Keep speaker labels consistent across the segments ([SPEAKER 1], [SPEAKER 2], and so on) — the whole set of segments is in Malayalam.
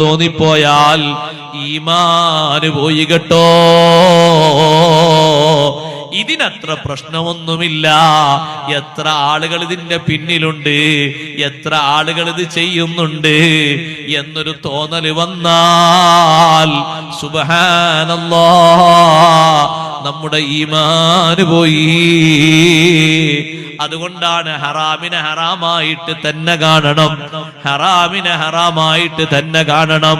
[SPEAKER 1] തോന്നിപ്പോയാൽ ഈമാന് പോയി കേട്ടോ. ഇതിനത്ര പ്രശ്നമൊന്നുമില്ല. എത്ര ആളുകൾ ഇതിന്റെ പിന്നിലുണ്ട്, എത്ര ആളുകൾ ഇത് ചെയ്യുന്നുണ്ട് എന്നൊരു തോന്നല് വന്നാൽ സുബ്ഹാനല്ലാഹ് നമ്മുടെ ഈമാന് പോയി. അതുകൊണ്ടാണ് ഹറാമിനെ ഹറാമായിട്ട് തന്നെ കാണണം, ഹറാമിനെ ഹറാമായിട്ട് തന്നെ കാണണം.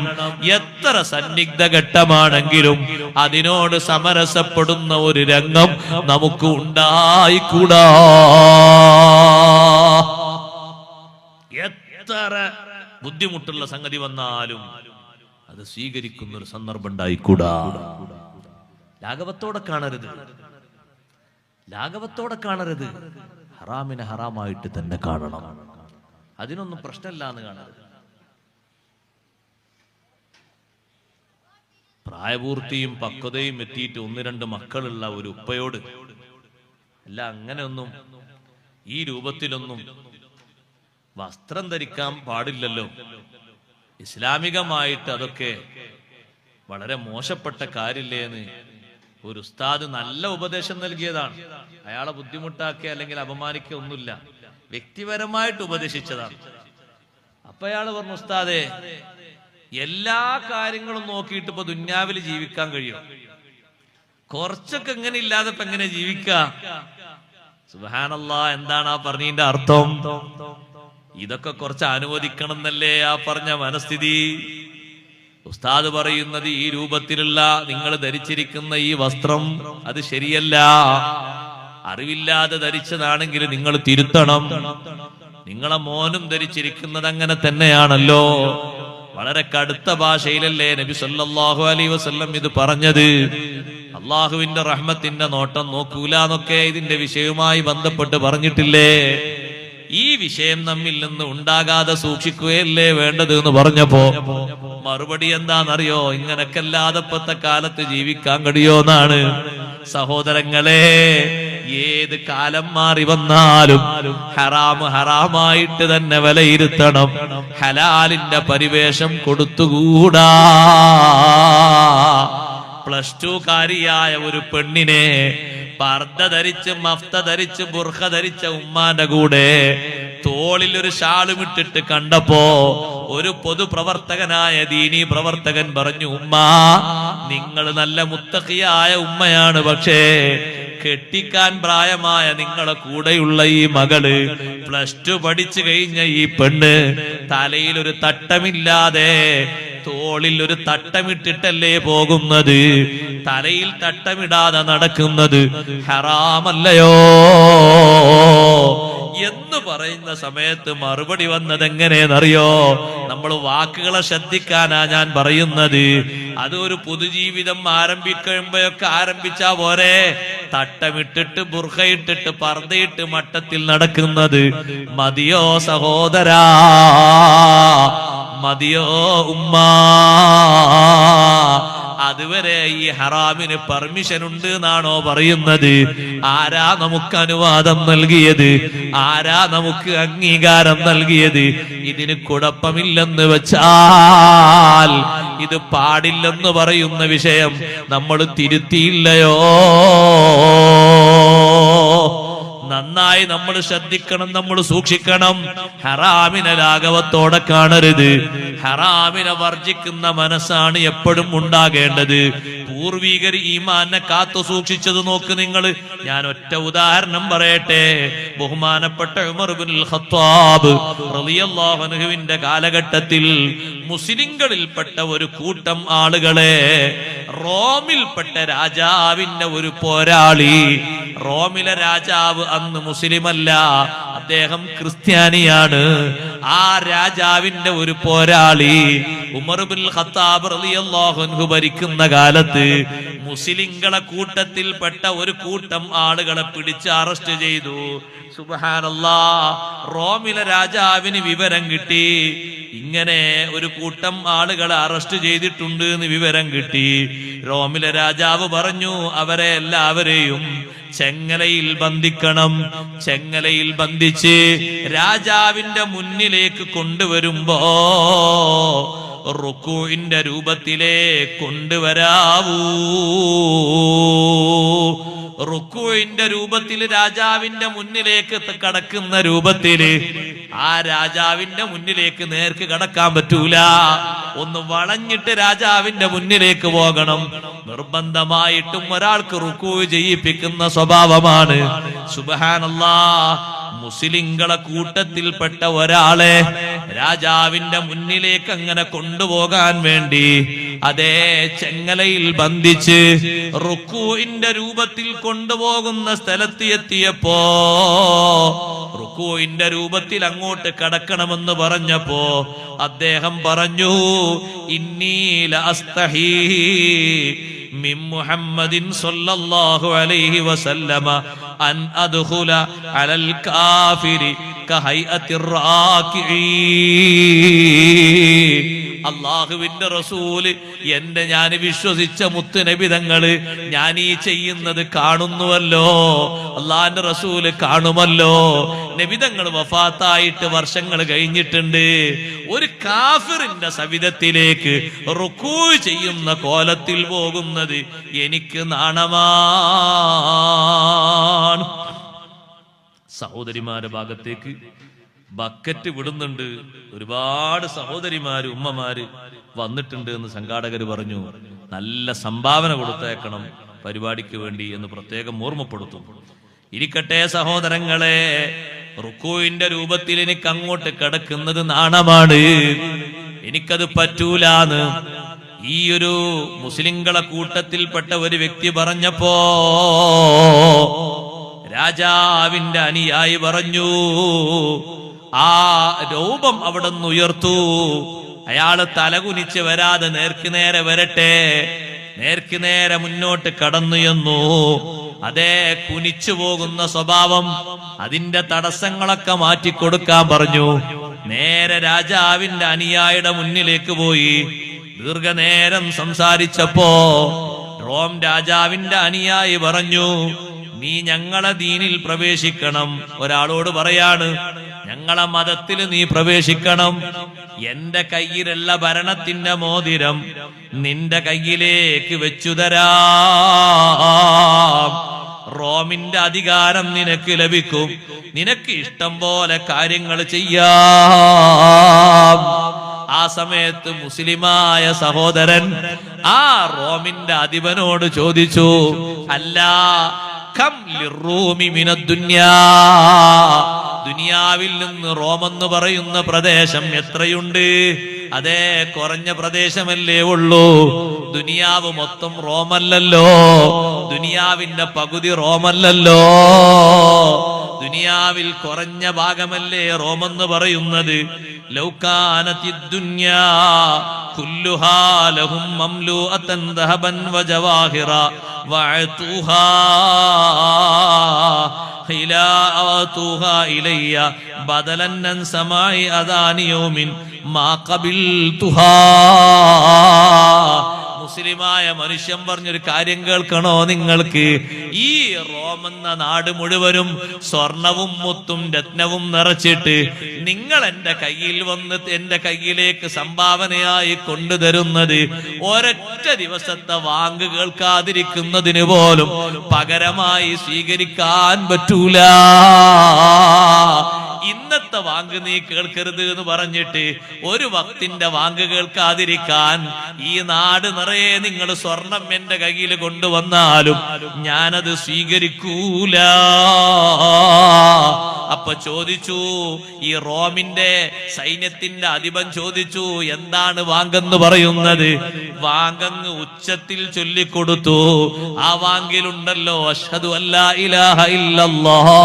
[SPEAKER 1] എത്ര സന്നിഗ്ധ ഘട്ടമാണെങ്കിലും അതിനോട് സമരസപ്പെടുന്ന ഒരു രംഗം നമുക്ക് ഉണ്ടായിക്കൂടാ. എത്ര ബുദ്ധിമുട്ടുള്ള സംഗതി വന്നാലും അത് സ്വീകരിക്കുന്ന ഒരു സന്ദർഭം ഉണ്ടായിക്കൂടാ. ലാഘവത്തോടെ കാണരുത്, ലാഘവത്തോടെ കാണരുത്. ഹറാമിനെ ഹറാമായിട്ട് തന്നെ കാണണം. അതിനൊന്നും പ്രശ്നമില്ല എന്ന് കാണരുത്. പ്രായപൂർത്തിയും പക്വതയും എത്തിയിട്ട് 1-2 മക്കളുള്ള ഒരു ഉപ്പയോട് അല്ല, അങ്ങനെയൊന്നും ഈ രൂപത്തിലൊന്നും വസ്ത്രം ധരിക്കാൻ പാടില്ലല്ലോ. ഇസ്ലാമികമായിട്ട് അതൊക്കെ വളരെ മോശപ്പെട്ട കാര്യമില്ലേ എന്ന് ഒരു ഉസ്താദ് നല്ല ഉപദേശം നൽകിയതാണ്. അയാളെ ബുദ്ധിമുട്ടാക്കിയ അല്ലെങ്കിൽ അപമാനിക്കുക ഒന്നുമില്ല, വ്യക്തിപരമായിട്ട് ഉപദേശിച്ചതാണ്. അപ്പൊ അയാള് പറഞ്ഞു, ഉസ്താദേ, എല്ലാ കാര്യങ്ങളും നോക്കിയിട്ട് ഇപ്പൊ ദുന്യാവിൽ ജീവിക്കാൻ കഴിയും, കുറച്ചൊക്കെ എങ്ങനെ ഇല്ലാതെ ഇപ്പൊ എങ്ങനെ ജീവിക്കാം? സുബ്ഹാനല്ലാഹ്, എന്താണ് ആ പറഞ്ഞതിന്റെ അർത്ഥം? ഇതൊക്കെ കുറച്ച് അനുവദിക്കണം എന്നല്ലേ ആ പറഞ്ഞ മനസ്ഥിതി? ഉസ്താദ് പറയുന്നത് ഈ രൂപത്തിലുള്ള നിങ്ങൾ ധരിച്ചിരിക്കുന്ന ഈ വസ്ത്രം അത് ശരിയല്ല. അറിവില്ലാതെ ധരിച്ചതാണെങ്കിൽ നിങ്ങൾ തിരുത്തണം. നിങ്ങളെ മോനും ധരിച്ചിരിക്കുന്നത് അങ്ങനെ തന്നെയാണല്ലോ. വളരെ കടുത്ത ഭാഷയിലല്ലേ നബി സല്ലല്ലാഹു അലൈഹി വസല്ലം ഇത് പറഞ്ഞത്? അള്ളാഹുവിന്റെ റഹ്മത്തിന്റെ നോട്ടം നോക്കൂല എന്നൊക്കെ ഇതിന്റെ വിഷയവുമായി ബന്ധപ്പെട്ട് പറഞ്ഞിട്ടില്ലേ? ഈ വിഷയം നമ്മിൽ നിന്ന് ഉണ്ടാകാതെ സൂക്ഷിക്കുകയല്ലേ വേണ്ടത് എന്ന് പറഞ്ഞപ്പോ മറുപടി എന്താണെന്നറിയോ? ഇങ്ങനൊക്കെ അല്ലാതെ ഇപ്പത്തെ കാലത്ത് ജീവിക്കാൻ കഴിയോന്നാണ്. സഹോദരങ്ങളെ, ഏത് കാലം മാറി വന്നാലും ഹറാം ഹറാമായിട്ട് തന്നെ വിലയിരുത്തണം. ഹലാലിന്റെ പരിവേഷം കൊടുത്തുകൂടാ. +2 കാരിയായ ഒരു പെണ്ണിനെ പർദ്ദ ധരിച്ച് മഫ്ത ധരിച്ച് ബുർഖ ധരിച്ച ഉമ്മാന്റെ കൂടെ തോളിൽ ഒരു ഷാളുമിട്ടിട്ട് കണ്ടപ്പോ ഒരു പൊതുപ്രവർത്തകനായ ദീനീ പ്രവർത്തകൻ പറഞ്ഞു, ഉമ്മ, നിങ്ങൾ നല്ല മുത്തഖിയായ ഉമ്മയാണ്, പക്ഷേ കെട്ടിക്കാൻ പ്രായമായ നിങ്ങളെ കൂടെയുള്ള ഈ മകള് +2 പഠിച്ചു കഴിഞ്ഞ ഈ പെണ്ണ് തലയിൽ ഒരു തട്ടമില്ലാതെ തോളിൽ ഒരു തട്ടമിട്ടിട്ടല്ലേ പോകുന്നത്? തലയിൽ തട്ടമിടാതെ നടക്കുന്നത് ഹറാമല്ലയോ എന്ന് പറയുന്ന സമയത്ത് മറുപടി വന്നത് എങ്ങനെയെന്നറിയോ? നമ്മൾ വാക്കുകളെ ശ്രദ്ധിക്കാനാ ഞാൻ പറയുന്നത്. അതൊരു പൊതുജീവിതം ആരംഭിക്കുമ്പോഴൊക്കെ ആരംഭിച്ചാ പോരെ? തട്ടമിട്ടിട്ട് ബുർഖയിട്ടിട്ട് പർദ്ദയിട്ട് മട്ടത്തിൽ നടക്കുന്നത് മതിയോ സഹോദരാ? മതിയോ ഉമ്മ? അതുവരെ ഈ ഹറാമിന് പെർമിഷൻ ഉണ്ട് എന്നാണോ പറയുന്നത്? ആരാ നമുക്ക് അനുവാദം നൽകിയത്? ആരാ നമുക്ക് അംഗീകാരം നൽകിയത്? ഇതിന് കുഴപ്പമില്ലെന്ന് വെച്ചാൽ ഇത് പാടില്ലെന്ന് പറയുന്ന വിഷയം നമ്മൾ തിരുത്തിയില്ലയോ? നന്നായി നമ്മൾ ശ്രദ്ധിക്കണം, നമ്മൾ സൂക്ഷിക്കണം. ഹറാമിനെ ലാഘവത്തോടെ കാണരുത്. ഹറാമിനെ വർജിക്കുന്ന മനസ്സാണ് എപ്പോഴും ഉണ്ടാകേണ്ടത്. പൂർവികർ ഈമാനെ കാത്തു സൂക്ഷിച്ചത് നോക്ക് നിങ്ങൾ. ഞാൻ ഒറ്റ ഉദാഹരണം പറയട്ടെ. ബഹുമാനപ്പെട്ട ഉമർ ഇബ്നുൽ ഖത്താബ് റളിയല്ലാഹു അൻഹുവിന്റെ കാലഘട്ടത്തിൽ മുസ്ലിങ്ങളിൽപ്പെട്ട ഒരു കൂട്ടം ആളുകളെ റോമിൽപ്പെട്ട രാജാവിന്റെ ഒരു പോരാളി, റോമിലെ രാജാവ് അന്ന് മുസ്ലിമല്ല, അദ്ദേഹം ക്രിസ്ത്യാനിയാണ്. ആ രാജാവിന്റെ ഒരു പോരാളി ഉമർ ഇബ്നുൽ ഖത്താബ് റളിയല്ലാഹു അൻഹു ഭരിക്കുന്ന കാലത്ത് മുസ്ലിങ്ങളെ കൂട്ടത്തിൽപ്പെട്ട ഒരു കൂട്ടം ആളുകളെ പിടിച്ച് അറസ്റ്റ് ചെയ്തു. സുബ്ഹാനല്ലാഹ്, റോമിലെ രാജാവിന് വിവരം കിട്ടി, ഇങ്ങനെ ഒരു കൂട്ടം ആളുകളെ അറസ്റ്റ് ചെയ്തിട്ടുണ്ട് എന്ന് വിവരം കിട്ടി. റോമിലെ രാജാവ് പറഞ്ഞു, അവരെ എല്ലാവരെയും ചെങ്ങലയിൽ ബന്ധിക്കണം. ചെങ്ങലയിൽ ബന്ധിച്ച് രാജാവിന്റെ മുന്നിലേക്ക് കൊണ്ടുവരുമ്പോ റുക്കൂഇന്റെ രൂപത്തിലേ കൊണ്ടുവരാവൂ. റുക്കൂഇന്റെ രൂപത്തിൽ രാജാവിന്റെ മുന്നിലേക്ക് കടക്കുന്ന രൂപത്തില് ആ രാജാവിന്റെ മുന്നിലേക്ക് നേർക്ക് കടക്കാൻ പറ്റൂല. ഒന്ന് വളഞ്ഞിട്ട് രാജാവിന്റെ മുന്നിലേക്ക് പോകണം. നിർബന്ധമായിട്ടും ഒരാൾക്ക് റുക്കൂ ചെയ്യിപ്പിക്കുന്ന സ്വഭാവമാണ്. സുബ്ഹാനല്ലാഹ്, മുസ്ലിങ്ങളെ കൂട്ടത്തിൽപ്പെട്ട ഒരാളെ രാജാവിന്റെ മുന്നിലേക്ക് അങ്ങനെ കൊണ്ടുപോകാൻ വേണ്ടി അതേ ചെങ്ങലയിൽ ബന്ധിച്ച് റുക്കൂഇന്റെ രൂപത്തിൽ കൊണ്ടുപോകുന്ന സ്ഥലത്ത് എത്തിയപ്പോ റുക്കൂഇന്റെ രൂപത്തിൽ അങ്ങോട്ട് കടക്കണമെന്ന് പറഞ്ഞപ്പോ അദ്ദേഹം പറഞ്ഞു, ഇന്നീ ലഅസ്തഹീ മിൻ മുഹമ്മദിൻ സ്വല്ലല്ലാഹു അലൈഹി വസല്ലമ അൻ അദ്ഖുല അലൽ കാഫിരി കഹൈഅത്തിർ റാകിഈ. അല്ലാഹുവിന്റെ റസൂല്, ഞാൻ വിശ്വസിച്ച മുത്തുനബി തങ്ങള് ഞാൻ ഈ ചെയ്യുന്നത് കാണുന്നുവല്ലോ, അള്ളാന്റെ റസൂല് കാണുമല്ലോ. നബിതങ്ങൾ വഫാത്തായിട്ട് വർഷങ്ങൾ കഴിഞ്ഞിട്ടുണ്ട്. ഒരു കാഫിറിന്റെ സവിധത്തിലേക്ക് റുക്കൂ ചെയ്യുന്ന കോലത്തിൽ പോകുന്നത് എനിക്ക് നാണമാണ്. സഹോദരിമാരുടെ ഭാഗത്തേക്ക് ബക്കറ്റ് വിടുന്നുണ്ട്. ഒരുപാട് സഹോദരിമാര് ഉമ്മമാര് വന്നിട്ടുണ്ട് എന്ന് സംഘാടകർ പറഞ്ഞു. നല്ല സംഭാവന കൊടുത്തേക്കണം പരിപാടിക്ക് വേണ്ടി എന്ന് പ്രത്യേകം ഓർമ്മപ്പെടുത്തും. ഇരിക്കട്ടെ സഹോദരങ്ങളെ, റുക്കൂഇന്റെ രൂപത്തിൽ എനിക്ക് അങ്ങോട്ട് കിടക്കുന്നത് നാണമാണ്, എനിക്കത് പറ്റൂലാന്ന് ഈ ഒരു മുസ്ലിങ്ങളെ കൂട്ടത്തിൽപ്പെട്ട ഒരു വ്യക്തി പറഞ്ഞപ്പോ രാജാവിന്റെ അനുയായി പറഞ്ഞു, ആ രൂപം അവിടെ നിന്ന് ഉയർത്തു. അയാള് തലകുനിച്ച് വരാതെ നേർക്ക് നേരെ വരട്ടെ. നേർക്ക് നേരെ മുന്നോട്ട് കടന്നു എന്നു. അതേ കുനിച്ചു പോകുന്ന സ്വഭാവം, അതിന്റെ തടസ്സങ്ങളൊക്കെ മാറ്റിക്കൊടുക്കാൻ പറഞ്ഞു. നേരെ രാജാവിന്റെ അനുയായിയുടെ മുന്നിലേക്ക് പോയി. ദീർഘനേരം സംസാരിച്ചപ്പോ റോം രാജാവിന്റെ അനുയായി പറഞ്ഞു, നീ ഞങ്ങളെ ദീനിൽ പ്രവേശിക്കണം. ഒരാളോട് പറയാണ്, ഞങ്ങളെ മതത്തിൽ നീ പ്രവേശിക്കണം. എന്റെ കയ്യിലുള്ള ഭരണത്തിന്റെ മോതിരം നിന്റെ കയ്യിലേക്ക് വെച്ചു തരാം. റോമിന്റെ അധികാരം നിനക്ക് ലഭിക്കും. നിനക്ക് ഇഷ്ടം പോലെ കാര്യങ്ങൾ ചെയ്യാം. ആ സമയത്ത് മുസ്ലിമായ സഹോദരൻ ആ റോമിന്റെ അധിപനോട് ചോദിച്ചു, അല്ല, കം ലിറൂമി മിനദ്ദുനിയാ, ദുനിയാവിൽ നിന്ന് റോമെന്ന് പറയുന്ന പ്രദേശം എത്രയുണ്ട്? അതേ, കുറഞ്ഞ പ്രദേശമല്ലേ ഉള്ളൂ. ദുനിയാവ് മൊത്തം റോമല്ലല്ലോ, ദുനിയാവിന്റെ പകുതി റോമല്ലല്ലോ. ദുനിയാവിൽ കുറഞ്ഞ ഭാഗമല്ലേ റോമെന്ന് പറയുന്നത്. ലൗകാനത്തിദ് ദുനിയാ കുല്ലുഹാ ലഹും മംലൂഅതൻ ദഹബൻ വജവാഹിറ വഅതുഹാ ഖിലാഅതുഹാ ഇലയ്യ ബദലൻ അൻ സമാഇ അദാനി യൗമിൻ മാ ഖബിൽതുഹാ. മുസ്ലിമായ മനുഷ്യൻ പറഞ്ഞൊരു കാര്യം കേൾക്കണോ നിങ്ങൾക്ക്? ഈ റോം എന്ന നാട് മുഴുവനും സ്വർണവും മുത്തും രത്നവും നിറച്ചിട്ട് നിങ്ങൾ എന്റെ കയ്യിൽ വന്ന് എന്റെ കയ്യിലേക്ക് സംഭാവനയായി കൊണ്ടുതരുന്നത് ഒരൊറ്റ ദിവസത്തെ വാങ്ക് കേൾക്കാതിരിക്കുന്നതിന് പോലും പകരമായി സ്വീകരിക്കാൻ പറ്റൂല. ഇന്നത്തെ വാങ്ക് നീ കേൾക്കരുത് എന്ന് പറഞ്ഞിട്ട് ഒരു വക്തിന്റെ വാങ്ക് കേൾക്കാതിരിക്കാൻ ഈ നാട് നിറയെ നിങ്ങൾ സ്വർണം എന്റെ കയ്യിൽ കൊണ്ടുവന്നാലും ഞാനത് സ്വീകരിക്കൂല. അപ്പൊ ചോദിച്ചു, ഈ റോമിന്റെ സൈന്യത്തിന്റെ അധിപൻ ചോദിച്ചു, എന്താണ് വാങ്കെന്ന് പറയുന്നത്? വാങ്കങ്ങ് ഉച്ചത്തിൽ ചൊല്ലിക്കൊടുത്തു. ആ വാങ്കിലുണ്ടല്ലോ അഷ്ഹദു അല്ലാ ഇലാഹ ഇല്ലല്ലാഹ്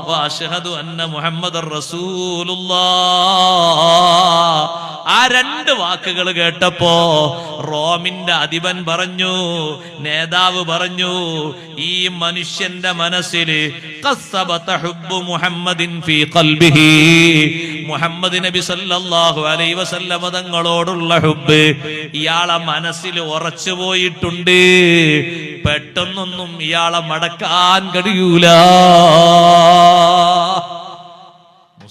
[SPEAKER 1] വ അഷ്ഹദു അന്ന മുഹമ്മദർ റസൂലുള്ളാഹ്. ആ രണ്ട് വാക്കുകൾ കേട്ടപ്പോ റോമിന്റെ അധിപൻ പറഞ്ഞു, നേതാവ് പറഞ്ഞു, ഈ മനുഷ്യന്റെ മനസ്സില് ഖസ്സബത ഹുബ്ബു മുഹമ്മദിൻ ഫീ ഖൽബിഹി, മുഹമ്മദ് നബി സല്ലല്ലാഹു അലൈഹി വസല്ലമ തങ്ങളോടുള്ള ഹുബ്ബ് ഇയാളെ മനസ്സിൽ ഉറച്ചു പോയിട്ടുണ്ട്. പെട്ടെന്നൊന്നും ഇയാളെ മടക്കാൻ കഴിയൂല.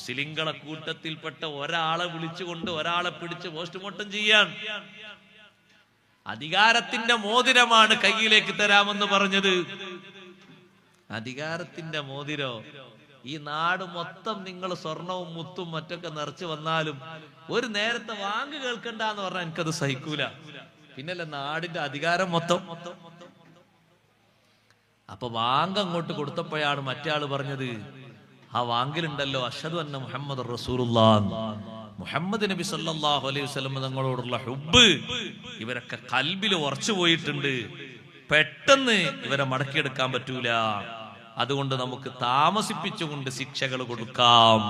[SPEAKER 1] മുസ്ലിങ്ങളെ കൂട്ടത്തിൽപ്പെട്ട ഒരാളെ വിളിച്ചുകൊണ്ട് ഒരാളെ പിടിച്ച് പോസ്റ്റ്മോർട്ടം ചെയ്യാൻ. അധികാരത്തിന്റെ മോതിരമാണ് കയ്യിലേക്ക് തരാമെന്ന് പറഞ്ഞത്. അധികാരത്തിന്റെ മോതിരോ? ഈ നാട് മൊത്തം നിങ്ങൾ സ്വർണവും മുത്തും മറ്റൊക്കെ നിറച്ചു വന്നാലും ഒരു നേരത്തെ വാങ്ങ് കേൾക്കണ്ടെന്ന് പറഞ്ഞാൽ എനിക്കത് സഹിക്കൂല. പിന്നല്ലേ നാടിന്റെ അധികാരം മൊത്തം. അപ്പൊ വാങ്ക് അങ്ങോട്ട് കൊടുത്തപ്പോഴാണ് മറ്റേ ആള് പറഞ്ഞത്, ആ വാങ്കിലുണ്ടല്ലോ അഷ്ഹദു അന്ന മുഹമ്മദ് റസൂലുള്ളാഹ്, മുഹമ്മദ് നബി സല്ലല്ലാഹു അലൈഹി വസല്ലം തങ്ങളോടുള്ള ഹുബ്ബ് ഇവരൊക്കെ കൽബിൽ ഉറച്ചു പോയിട്ടുണ്ട്. പെട്ടെന്ന് ഇവരെ മടക്കിയെടുക്കാൻ പറ്റൂല. അതുകൊണ്ട് നമുക്ക് താമസിപ്പിച്ചുകൊണ്ട് ശിക്ഷകൾ കൊടുക്കാം.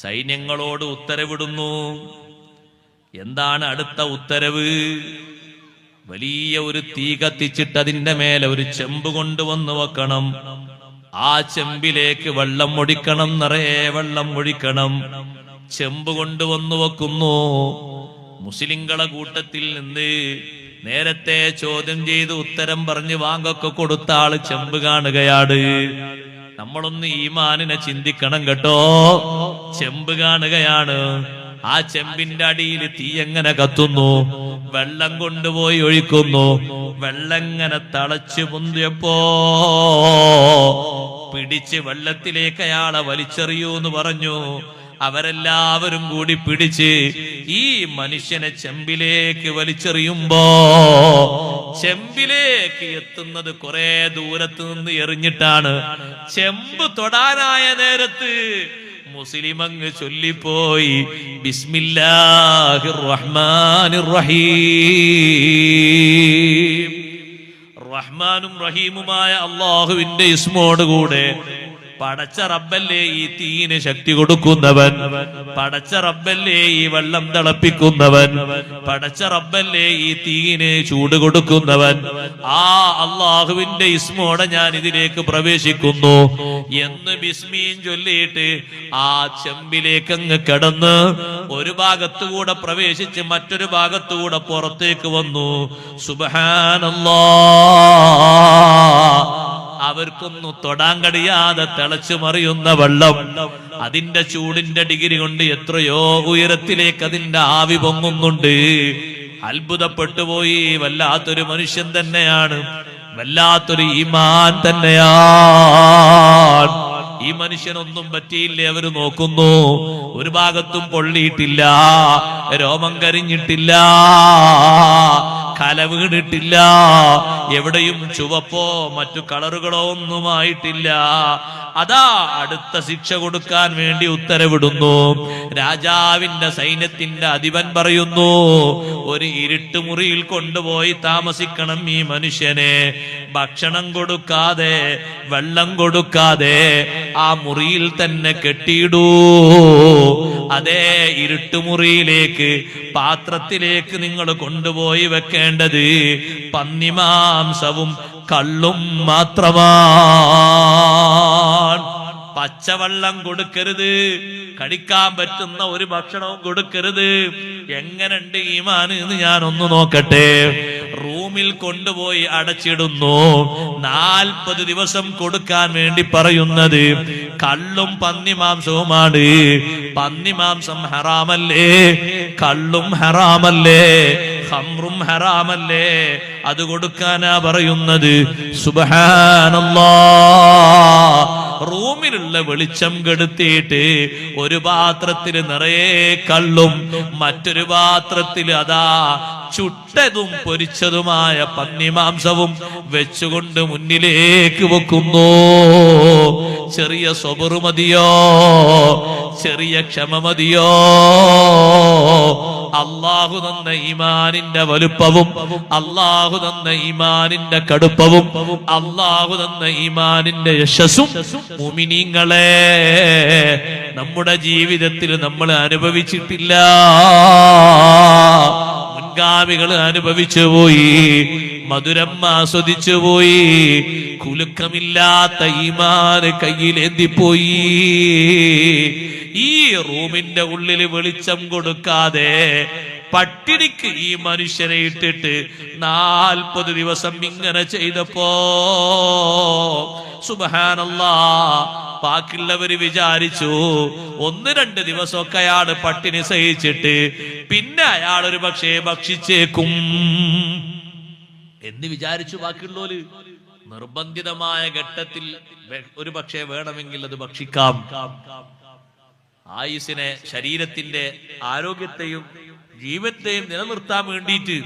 [SPEAKER 1] സൈന്യങ്ങളോട് ഉത്തരവിടുന്നു. എന്താണ് അടുത്ത ഉത്തരവ്? വലിയ ഒരു തീ കത്തിച്ചിട്ട് അതിന്റെ മേലെ ഒരു ചെമ്പ് കൊണ്ടുവന്ന് വെക്കണം. ആ ചെമ്പിലേക്ക് വെള്ളം ഒഴിക്കണം, നിറയെ വെള്ളം ഒഴിക്കണം. ചെമ്പ് കൊണ്ടുവന്നു വെക്കുന്നു. മുസ്ലിങ്ങളെ കൂട്ടത്തിൽ നിന്ന് നേരത്തെ ചോദ്യം ചെയ്ത് ഉത്തരം പറഞ്ഞ് വാങ്ങൊക്കെ കൊടുത്ത ആള് ചെമ്പ് കാണുകയാണ്. നമ്മളൊന്ന് ഈമാനിനെ ചിന്തിക്കണം കേട്ടോ. ചെമ്പ് കാണുകയാണ്. ആ ചെമ്പിന്റെ അടിയിൽ തീ എങ്ങനെ കത്തുന്നു? വെള്ളം കൊണ്ടുപോയി ഒഴിക്കുന്നു. വെള്ളം എങ്ങനെ തളച്ചു പൊന്തിയപ്പോ പിടിച്ച് വെള്ളത്തിലേക്ക് അയാളെ വലിച്ചെറിയൂ എന്ന് പറഞ്ഞു. അവരെല്ലാവരും കൂടി പിടിച്ച് ഈ മനുഷ്യനെ ചെമ്പിലേക്ക് വലിച്ചെറിയുമ്പോ ചെമ്പിലേക്ക് എത്തുന്നത് കുറെ ദൂരത്ത് നിന്ന് എറിഞ്ഞിട്ടാണ്. ചെമ്പ് തൊടാനായ നേരത്ത് മുസ്ലിം അങ്ങ് ചൊല്ലിപ്പോയി, ബിസ്മില്ലാഹിർ റഹ്മാനിർ റഹീം. റഹ്മാനും റഹീമുമായ അല്ലാഹുവിന്റെ ഇസ്മോടുകൂടെ പടച്ച റബ്ബല്ലേ ഈ തീന് ശക്തി കൊടുക്കുന്നവൻ, പടച്ച റബ്ബല്ലേ ഈ വെള്ളം തിളപ്പിക്കുന്നവൻ, പടച്ച റബ്ബല്ലേ ഈ തീന് ചൂട് കൊടുക്കുന്നവൻ, ആ അള്ളാഹുവിന്റെ ഇസ്മോടെ ഞാൻ ഇതിലേക്ക് പ്രവേശിക്കുന്നു എന്ന് ബിസ്മീൻ ചൊല്ലിയിട്ട് ആ ചെമ്പിലേക്ക് അങ്ങ് കിടന്ന് ഒരു ഭാഗത്തുകൂടെ പ്രവേശിച്ച് മറ്റൊരു ഭാഗത്തുകൂടെ പുറത്തേക്ക് വന്നു. സുബ്ഹാനല്ലാഹ്. അവർക്കൊന്നും തൊടാൻ കഴിയാതെ തിളച്ചു മറിയുന്ന വെള്ളം, അതിന്റെ ചൂടിന്റെ ഡിഗ്രി കൊണ്ട് എത്രയോ ഉയരത്തിലേക്ക് അതിന്റെ ആവി പൊങ്ങുന്നുണ്ട്. അത്ഭുതപ്പെട്ടുപോയി. വല്ലാത്തൊരു മനുഷ്യൻ തന്നെയാണ്, വല്ലാത്തൊരു ഈമാൻ തന്നെയാണ്. ഈ മനുഷ്യനൊന്നും പറ്റിയില്ലേ? അവര് നോക്കുന്നു, ഒരു ഭാഗത്തും പൊള്ളിയിട്ടില്ല, രോമം കരിഞ്ഞിട്ടില്ല, കല വീണിട്ടില്ല, എവിടെയും ചുവപ്പോ മറ്റു കളറുകളോ ഒന്നുമായിട്ടില്ല. അതാ അടുത്ത ശിക്ഷ കൊടുക്കാൻ വേണ്ടി ഉത്തരവിടുന്നു. രാജാവിന്റെ സൈന്യത്തിന്റെ അധിപൻ പറയുന്നു, ഒരു ഇരുട്ടുമുറിയിൽ കൊണ്ടുപോയി താമസിക്കണം ഈ മനുഷ്യനെ. ഭക്ഷണം കൊടുക്കാതെ വെള്ളം കൊടുക്കാതെ ആ മുറിയിൽ തന്നെ കെട്ടിയിടൂ. അതേ ഇരുട്ടുമുറിയിലേക്ക് പാത്രത്തിലേക്ക് നിങ്ങൾ കൊണ്ടുപോയി വെക്കേണ്ടത് പന്നിമാംസവും കള്ളും മാത്രമാണ്. പച്ചവെള്ളം കൊടുക്കരുത്, കടിക്കാൻ പറ്റുന്ന ഒരു ഭക്ഷണവും കൊടുക്കരുത്. എങ്ങനെയുണ്ട് ഈമാൻ എന്ന് ഞാനൊന്ന് നോക്കട്ടെ. റൂമിൽ കൊണ്ടുപോയി അടച്ചിടുന്നു. 40 ദിവസം കൊടുക്കാൻ വേണ്ടി പറയുന്നത് കള്ളും പന്നിമാംസവുമാണ്. പന്നിമാംസം ഹറാമല്ലേ? കള്ളും ഹറാമല്ലേ? ഖംറും ഹറാമല്ലേ? അത് കൊടുക്കാനാ പറയുന്നത്. സുബ്ഹാനല്ലാഹ്. റൂമിലുള്ള വെളിച്ചം കെടുത്തിയിട്ട് ഒരു പാത്രത്തിൽ നിറയെ കള്ളും മറ്റൊരു പാത്രത്തിൽ അതാ ചുട്ടതും പൊരിച്ചതുമായ പന്നിമാംസവും വെച്ചുകൊണ്ട് മുന്നിലേക്ക് വെക്കുന്നു. ചെറിയ സ്വബറ് മതിയോ? ചെറിയ ക്ഷമ മതിയോ? അല്ലാഹു തന്ന ഈമാനിന്റെ വലുപ്പവും അല്ലാഹു തന്ന ഈമാനിന്റെ കടുപ്പവും അല്ലാഹു തന്ന ഈമാനിന്റെ യശസ്സും മുഅ്മിനീങ്ങളെ നമ്മുടെ ജീവിതത്തിൽ നമ്മൾ അനുഭവിച്ചിട്ടില്ല. മുൻഗാമികൾ അനുഭവിച്ചു പോയി, മധുരം ആസ്വദിച്ചു പോയി. കുലുക്കമില്ലാത്ത ഈമാന് കയ്യിലേന്തിപ്പോയി. ഈ റൂമിന്റെ ഉള്ളിൽ വെളിച്ചം കൊടുക്കാതെ പട്ടിണിക്ക് ഈ മനുഷ്യനെ ഇട്ടിട്ട് 40 ദിവസം ഇങ്ങനെ ചെയ്തപ്പോ സുബ്ഹാനല്ലാഹ് ബാക്കിയുള്ളവര് വിചാരിച്ചു 1-2 ദിവസമൊക്കെ അയാൾ പട്ടിണി സഹിച്ചിട്ട് പിന്നെ അയാൾ ഒരു പക്ഷേ ഭക്ഷിച്ചേക്കും എന്ന് വിചാരിച്ചു. ബാക്കിയുള്ളവര് നിർബന്ധിതമായ ഘട്ടത്തിൽ ഒരു പക്ഷേ വേണമെങ്കിൽ അത് ഭക്ഷിക്കാം. ആയുസിനെ, ശരീരത്തിന്റെ ആരോഗ്യത്തെയും ജീവത്തെയും നിലനിർത്താൻ വേണ്ടിയിട്ട്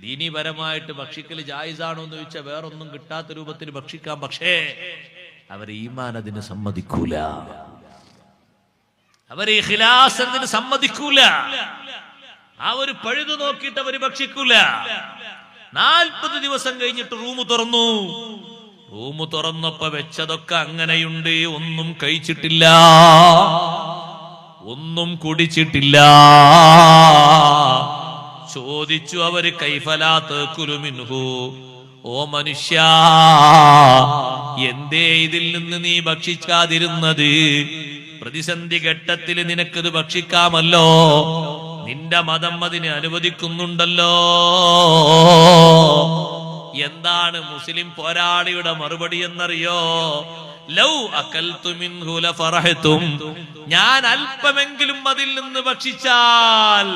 [SPEAKER 1] ദീനീപരമായിട്ട് ഭക്ഷിക്കൽ ജായിസാണോ എന്ന് ചോദിച്ചാൽ വേറൊന്നും കിട്ടാത്ത രൂപത്തിൽ ഭക്ഷിക്കാം. പക്ഷേ അവരെ ഈമാൻ അതിന് സമ്മതിക്കൂല, അവരെ ഇഖ്ലാസ് അതിന് സമ്മതിക്കൂല. ആ ഒരു പഴുത് നോക്കിയിട്ട് അവര് ഭക്ഷിക്കൂല. 40 ദിവസം കഴിഞ്ഞിട്ട് റൂം തുറന്നപ്പോ വെച്ചതൊക്കെ അങ്ങനെയുണ്ട്. ഒന്നും കഴിച്ചിട്ടില്ല, ഒന്നും കുടിച്ചിട്ടില്ല. ചോദിച്ചു അവര്, കൈഫലാ തഅകുലു മിൻഹു, ഓ മനുഷ്യ, എന്തേ ഇതിൽ നിന്ന് നീ ഭക്ഷിക്കാതിരുന്നത്? പ്രതിസന്ധി ഘട്ടത്തിൽ നിനക്കത് ഭക്ഷിക്കാമല്ലോ, നിന്റെ മതം അതിനെ അനുവദിക്കുന്നുണ്ടല്ലോ. എന്താണ് മുസ്ലിം പോരാളിയുടെ മറുപടി എന്നറിയോ? ലൗ അകൽതു മിൻഹു ലഫറഹ്തും, ഞാൻ അല്പമെങ്കിലും അതിൽ നിന്ന് ഭക്ഷിച്ചാൽ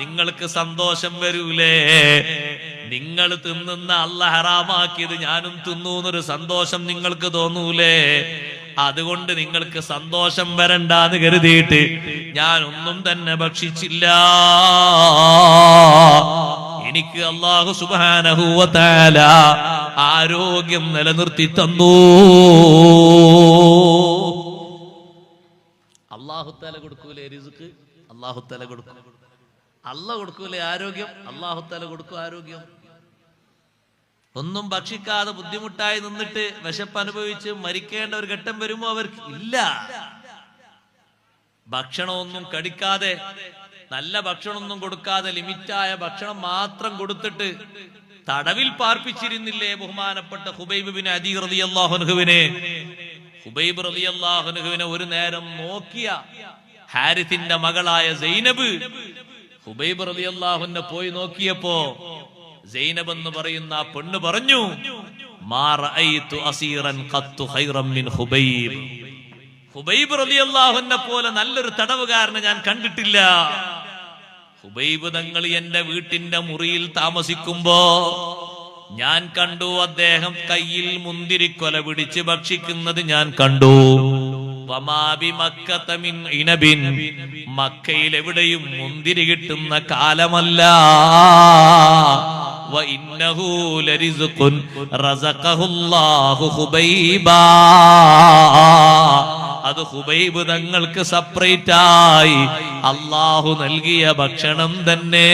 [SPEAKER 1] നിങ്ങൾക്ക് സന്തോഷം വരൂലേ? നിങ്ങൾ തിന്നുന്ന അല്ലാഹ് ഹറാമാക്കിയത് ഞാനും തിന്നു എന്നൊരു സന്തോഷം നിങ്ങൾക്ക് തോന്നൂലേ? അതുകൊണ്ട് നിങ്ങൾക്ക് സന്തോഷം വരണ്ടാന്ന് കരുതിയിട്ട് ഞാൻ ഒന്നും തന്നെ ഭക്ഷിച്ചില്ല. എനിക്ക് അല്ലാഹു സുബ്ഹാനഹു വ തആല ആരോഗ്യം നിലനിർത്തി തന്നു. അല്ലാഹു തആല കൊടുക്കൂലേ റിസ്ക്? അല്ലാഹു തആല കൊടുക്കും. അല്ലാഹു കൊടുക്കൂലേ ആരോഗ്യം? അല്ലാഹു തആല കൊടുക്കും ആരോഗ്യം. ഒന്നും ഭക്ഷിക്കാതെ ബുദ്ധിമുട്ടായി നിന്നിട്ട് വിശപ്പ് അനുഭവിച്ച് മരിക്കേണ്ട ഒരു ഘട്ടം വരുമ്പോ അവർക്ക് ഇല്ല. ഭക്ഷണമൊന്നും കഴിക്കാതെ, നല്ല ഭക്ഷണമൊന്നും കൊടുക്കാതെ, ലിമിറ്റായ ഭക്ഷണം മാത്രം കൊടുത്തിട്ട് തടവിൽ പാർപ്പിച്ചിരുന്നില്ലേ ബഹുമാനപ്പെട്ട ഖുബൈബ് ബിൻ അദി റളിയല്ലാഹു അൻഹുവിനെ? ഖുബൈബ് റളിയല്ലാഹു അൻഹുവിനെ ഒരു നേരം നോക്കിയ ഹാരിത്തിന്റെ മകളായ സൈനബ് ഖുബൈബ് റളിയല്ലാഹു അൻഹു പോയി നോക്കിയപ്പോ സൈനബ് എന്ന് പറയുന്ന ആ പെണ്ണ് പറഞ്ഞു, മാ റഅയ്തു അസീറൻ ഖത്തു ഖൈറൻ മിൻ ഖുബൈബ്. ഖുബൈബ് റളിയല്ലാഹു അൻഹു പോലെ നല്ലൊരു തടവുകാരനെ ഞാൻ കണ്ടിട്ടില്ല. ഖുബൈബ് തങ്ങൾ എന്റെ വീട്ടിന്റെ മുറിയിൽ താമസിക്കുമ്പോ ഞാൻ കണ്ടു അദ്ദേഹം കയ്യിൽ മുന്തിരിക്കൊല പിടിച്ച് ഭക്ഷിക്കുന്നത് ഞാൻ കണ്ടു. മക്കയിൽ എവിടെയും മുന്തിരി കിട്ടുന്ന കാലമല്ല. അത് ഖുബൈബ് തങ്ങൾക്ക് സെപ്പറേറ്റ് ആയി അല്ലാഹു നൽകിയ ഭക്ഷണം തന്നെ.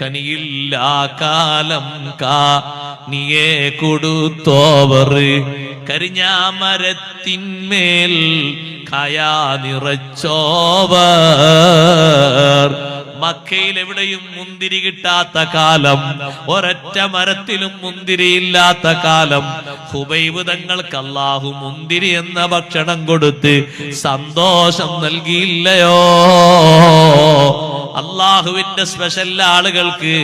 [SPEAKER 1] കനിയില്ലാ കാലം നീയെ കൊടുത്തോവർ, കരിഞ്ഞാമരത്തിന്മേൽ കയാ നിറച്ചോവർ. മക്കയിൽ എവിടെയും മുന്തിരി കിട്ടാത്ത കാലം, ഒരൊറ്റ മരത്തിലും മുന്തിരിയില്ലാത്ത കാലം, ഖുബൈബ് തങ്ങൾക്ക് അല്ലാഹു മുന്തിരി എന്ന ഭക്ഷണം കൊടുത്ത് സന്തോഷം നൽകിയില്ലയോ? അല്ലാഹുവിന്റെ സ്പെഷ്യൽ ആളുകൾക്ക്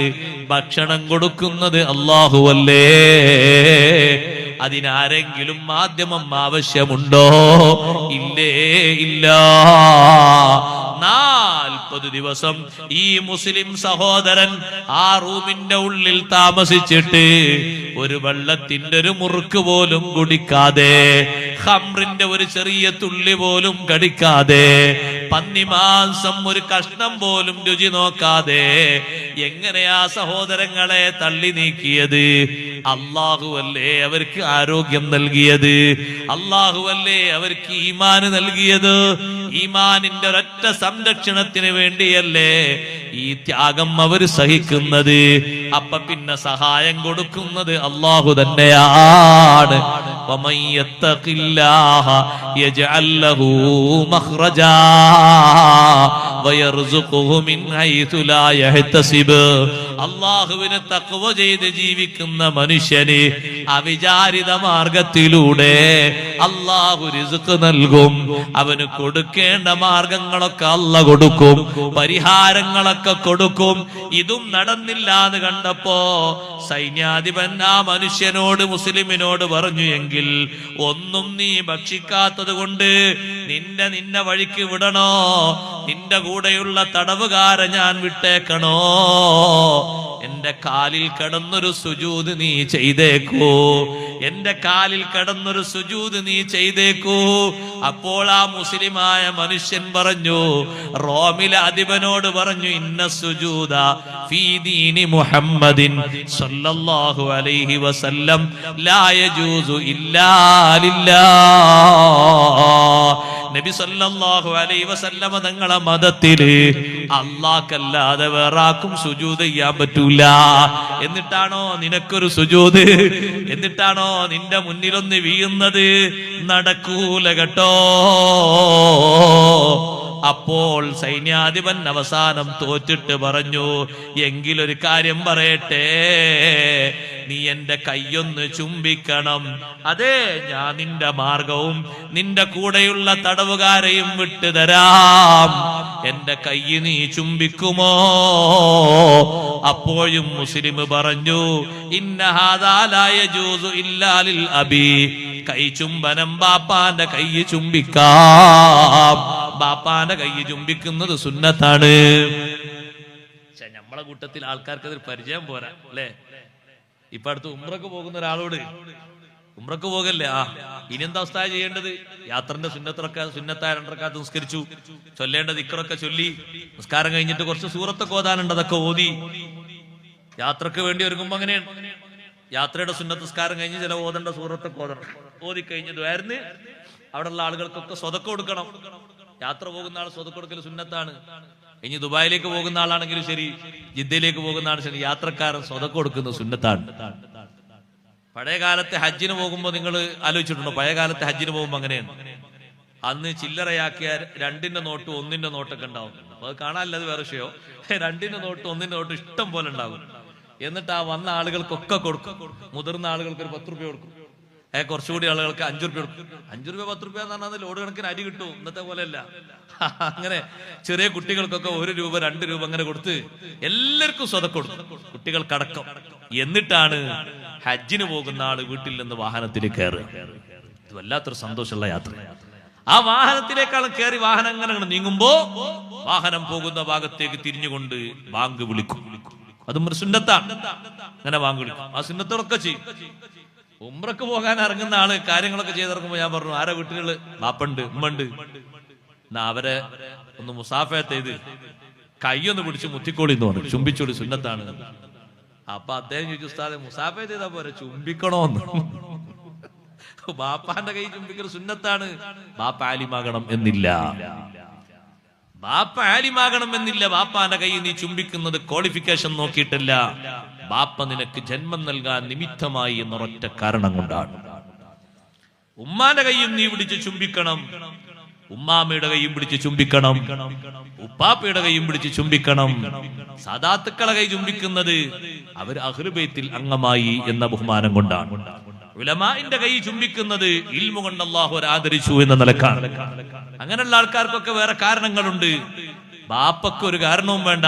[SPEAKER 1] ഭക്ഷണം കൊടുക്കുന്നത് അല്ലാഹുവല്ലേ? അതിനാരെങ്കിലും മാധ്യമം ആവശ്യമുണ്ടോ? ഇല്ലേ, ഇല്ല. 40 ദിവസം ഈ മുസ്ലിം സഹോദരൻ ആ റൂമിന്റെ ഉള്ളിൽ താമസിച്ചിട്ട് ഒരു വെള്ളത്തിന്റെ ഒരു മുറുക്ക് പോലും കുടിക്കാതെ, ഖംറിന്റെ ഒരു ചെറിയ തുള്ളി പോലും കടിക്കാതെ, പന്നിമാംസം ഒരു കഷ്ണം പോലും രുചി നോക്കാതെ എങ്ങനെയാ സഹോദരങ്ങളെ തള്ളി നീക്കിയത്? അല്ലാഹുവല്ലേ അവർക്ക് ആരോഗ്യം നൽകിയത്? അല്ലാഹുവല്ലേ അവർക്ക് ഈമാന് നൽകിയത്? ഈമാനിന്റെ ഒരൊറ്റ സംരക്ഷണത്തിന് വേണ്ടിയല്ലേ ഈ ത്യാഗം അവർ സഹിക്കുന്നത്? അപ്പൊ പിന്നെ സഹായം കൊടുക്കുന്നത് അല്ലാഹു തന്നെയാണ്. വമൻ യത്തഖില്ലാഹ യജ്അൽ ലഹു മഖ്റജാ വയർസുഖുഹു മിൻ ഹൈതു ലാ യഹ്തസിബ്. അല്ലാഹുവിനെ തഖ്വ ചെയ്ത് ജീവിക്കുന്ന മനുഷ്യന് അവിചാരിത മാർഗത്തിലൂടെ അല്ലാഹു റിസ്ക് നൽകും. അവന് കൊടുക്കേണ്ട മാർഗങ്ങളൊക്കെ അല്ലാഹു കൊടുക്കും, പരിഹാരങ്ങളൊക്കെ കൊടുക്കും. ഇതും നടന്നില്ല എന്ന് കണ്ടപ്പോ സൈന്യാധിപൻ ആ മനുഷ്യനോട്, മുസ്ലിമിനോട് പറഞ്ഞു, എങ്കിൽ എങ്കിൽ ഒന്നും നീ ഭക്ഷിക്കാത്തത് കൊണ്ട് നിന്നെ വഴിക്ക് വിടണോ? നിന്റെ കൂടെയുള്ള തടവുകാരെ ഞാൻ വിട്ടേക്കണോ? എന്റെ കാലിൽ കിടന്നൊരു സുജൂദ് നീ ചെയ്തേക്കൂ, എന്റെ കാലിൽ കിടന്നൊരു സുജൂദ് നീ ചെയ്തേക്കൂ. അപ്പോൾ ആ മുസ്ലിമായ മനുഷ്യൻ പറഞ്ഞു, റോമിലെ അധിപനോട് പറഞ്ഞു, ഇന്ന സുജൂദ ഫീ ദീനി മുഹമ്മദിൻ സല്ലല്ലാഹു അലൈഹി വസല്ലം ലാ യജൂസു ഇല്ലാ ലില്ലാഹ്. നബി സല്ലല്ലാഹു അലൈഹി വസല്ലമ തങ്ങളെ മതത്തില് അല്ലാഹ്ക്കല്ലാതെ വേറാക്കും സുജൂദ് ചെയ്യാൻ പറ്റൂല. എന്നിട്ടാണോ നിനക്കൊരു സുജൂദ്? എന്നിട്ടാണോ നിന്റെ മുന്നിലൊന്ന് വീഴുന്നത്? നടക്കൂല കേട്ടോ. അപ്പോൾ സൈന്യാധിപൻ അവസാനം തോറ്റിട്ട് പറഞ്ഞു, എങ്കിലൊരു കാര്യം പറയട്ടെ, നീ എന്റെ കൈയൊന്ന് ചുംബിക്കണം. അതെ, ഞാൻ നിന്റെ മാർഗവും നിന്റെ കൂടെയുള്ള തടവുകാരെയും വിട്ടുതരാം. എന്റെ കൈ നീ ചുംബിക്കുമോ? അപ്പോഴും മുസ്ലിം പറഞ്ഞു, ഇന്ന ഹാദാ ലാ യജൂസു ഇല്ലാ ലിൽ അബി. കൈ ചുംബനം ബാപ്പാന്റെ കൈ ചുംബിക്കാം. ബാപ്പാന്റെ കൈ ചുംബിക്കുന്നത് സുന്നത്താണ്. നമ്മളെ കൂട്ടത്തിൽ ആൾക്കാർക്ക് അതിൽ പരിചയം പോരാ അല്ലേ? ഇപ്പൊ അടുത്ത് ഉംറക്ക് പോകുന്ന ഒരാളോട്, ഉംറക്ക് പോകല്ലേ, ഇനി എന്താ അവസ്ഥ ചെയ്യേണ്ടത്? യാത്രന്റെ സുന്നത്തായ 2 റക്അത്ത് നിസ്കരിച്ചു, ചൊല്ലേണ്ട ദിക്റൊക്കെ ചൊല്ലി, നിസ്കാരം കഴിഞ്ഞിട്ട് കുറച്ച് സൂറത്തൊക്കെ ഓതാനുണ്ട്, അതൊക്കെ ഓതി. യാത്രക്ക് വേണ്ടി ഒരുങ്ങുമ്പോ അങ്ങനെയാണ്. യാത്രയുടെ സുന്നത്ത് നിസ്കാരം കഴിഞ്ഞ് ചില ഓതേണ്ട സൂറത്തൊക്കെ ഓതണം. ഓതി കഴിഞ്ഞ് ദ്വാരന്ന് അവിടെയുള്ള ആളുകൾക്കൊക്കെ സ്വതക്ക കൊടുക്കണം. യാത്ര പോകുന്ന ആൾ സ്വതക്ക കൊടുക്കൽ സുന്നത്താണ്. ഇനി ദുബായിലേക്ക് പോകുന്ന ആളാണെങ്കിലും ശരി, ജിദ്ദയിലേക്ക് പോകുന്ന ആൾ ശരി, യാത്രക്കാരൻ സ്വതക്ക കൊടുക്കുന്നത് സുന്നത്താണ്. പഴയ കാലത്തെ ഹജ്ജിന് പോകുമ്പോ നിങ്ങൾ ആലോചിച്ചിട്ടുണ്ടോ? പഴയ കാലത്തെ ഹജ്ജിന് പോകുമ്പോ അങ്ങനെയാണ്. അന്ന് ചില്ലറയാക്കിയ 2ന്റെ നോട്ട് 1ന്റെ നോട്ടൊക്കെ ഉണ്ടാവും. അപ്പൊ അത് കാണാനല്ല, അത് വേറെ വിഷയോ. 2ന്റെ നോട്ട് 1ന്റെ നോട്ട് ഇഷ്ടം പോലെ ഉണ്ടാകും. എന്നിട്ട് ആ വന്ന ആളുകൾക്കൊക്കെ കൊടുക്കും. മുതിർന്ന ആളുകൾക്ക് ഒരു 10 രൂപ കൊടുക്കും, കുറച്ചുകൂടി ആളുകൾക്ക് 5 രൂപ കൊടുക്കും. 5 രൂപ 10 രൂപ എന്ന് പറഞ്ഞാൽ ലോഡ് കണക്കിന് അരി കിട്ടും. ഇന്നത്തെ പോലെയല്ല. അങ്ങനെ ചെറിയ കുട്ടികൾക്കൊക്കെ 1 രൂപ 2 രൂപ അങ്ങനെ കൊടുത്ത് എല്ലാവർക്കും സ്വതക്ക കൊടുക്കും, കുട്ടികൾക്കടക്കം. എന്നിട്ടാണ് ഹജ്ജിന് പോകുന്ന ആള് വീട്ടിൽ നിന്ന് വാഹനത്തിൽ കയറുക. ഇത് വല്ലാത്തൊരു സന്തോഷമുള്ള യാത്ര. ആ വാഹനത്തിലേക്കാളും കയറി വാഹനം അങ്ങനെ നീങ്ങുമ്പോ വാഹനം പോകുന്ന ഭാഗത്തേക്ക് തിരിഞ്ഞുകൊണ്ട് ബാങ്ക് വിളിക്കും. അതും ഒരു സുന്നത്താണ്. അങ്ങനെ ബാങ്ക് വിളിക്കും. ആ സുന്നത്തുകളൊക്കെ ചെയ്യും. ഉംറക്ക് പോകാൻ ഇറങ്ങുന്ന ആള് കാര്യങ്ങളൊക്കെ ചെയ്തിറങ്ങുമ്പോ ഞാൻ പറഞ്ഞു, ആരെ വീട്ടിലുള്ള ബാപ്പുണ്ട്, ഉമ്മണ്ട്, എന്നാ അവരെ ഒന്ന് മുസാഫത്ത് ചെയ്ത് കൈയൊന്ന് പിടിച്ച് മുത്തിക്കോളി എന്ന് പറഞ്ഞു, ചുംബിച്ചോളി, സുന്നത്താണ്. അപ്പൊ അദ്ദേഹം ചോദിച്ചു, ഉസ്താദെ മുസാഫത്ത് ചെയ്താ പോരെ, ചുംബിക്കണോന്ന്? ബാപ്പാന്റെ കൈ ചുംബിക്കൽ സുന്നത്താണ്. ബാപ്പ ആലിമാകണം എന്നില്ല. ബാപ്പ ആലിമാകണം എന്നില്ല. ബാപ്പാന്റെ കൈ നീ ചുംബിക്കുന്നത് ക്വാളിഫിക്കേഷൻ നോക്കിയിട്ടല്ല, ബാപ്പ നിനക്ക് ജന്മം നൽകാൻ നിമിത്തമായി എന്നൊരൊറ്റ കാരണം കൊണ്ടാണ്. ഉമ്മാന്റെ കൈയും നീ പിടിച്ച് ചുംബിക്കണം, ഉമ്മാമ്മയുടെ കൈയും പിടിച്ച് ചുംബിക്കണം, ഉപ്പാപ്പയുടെ കൈയും പിടിച്ച് ചുംബിക്കണം. സാദാത്തുക്കളെ കൈ ചുംബിക്കുന്നത് അവർ അഹ്ലു ബൈത്തിൽ അംഗമായി എന്ന ബഹുമാനം കൊണ്ടാണ്. ഉലമാഇന്റെ കൈ ചുംബിക്കുന്നത് ഇൽമു കൊണ്ട് അല്ലാഹു ആദരിച്ചു എന്ന നിലക്കാണ്. അങ്ങനെയുള്ള ആൾക്കാർക്കൊക്കെ വേറെ കാരണങ്ങളുണ്ട്. ബാപ്പക്ക് ഒരു കാരണവും വേണ്ട,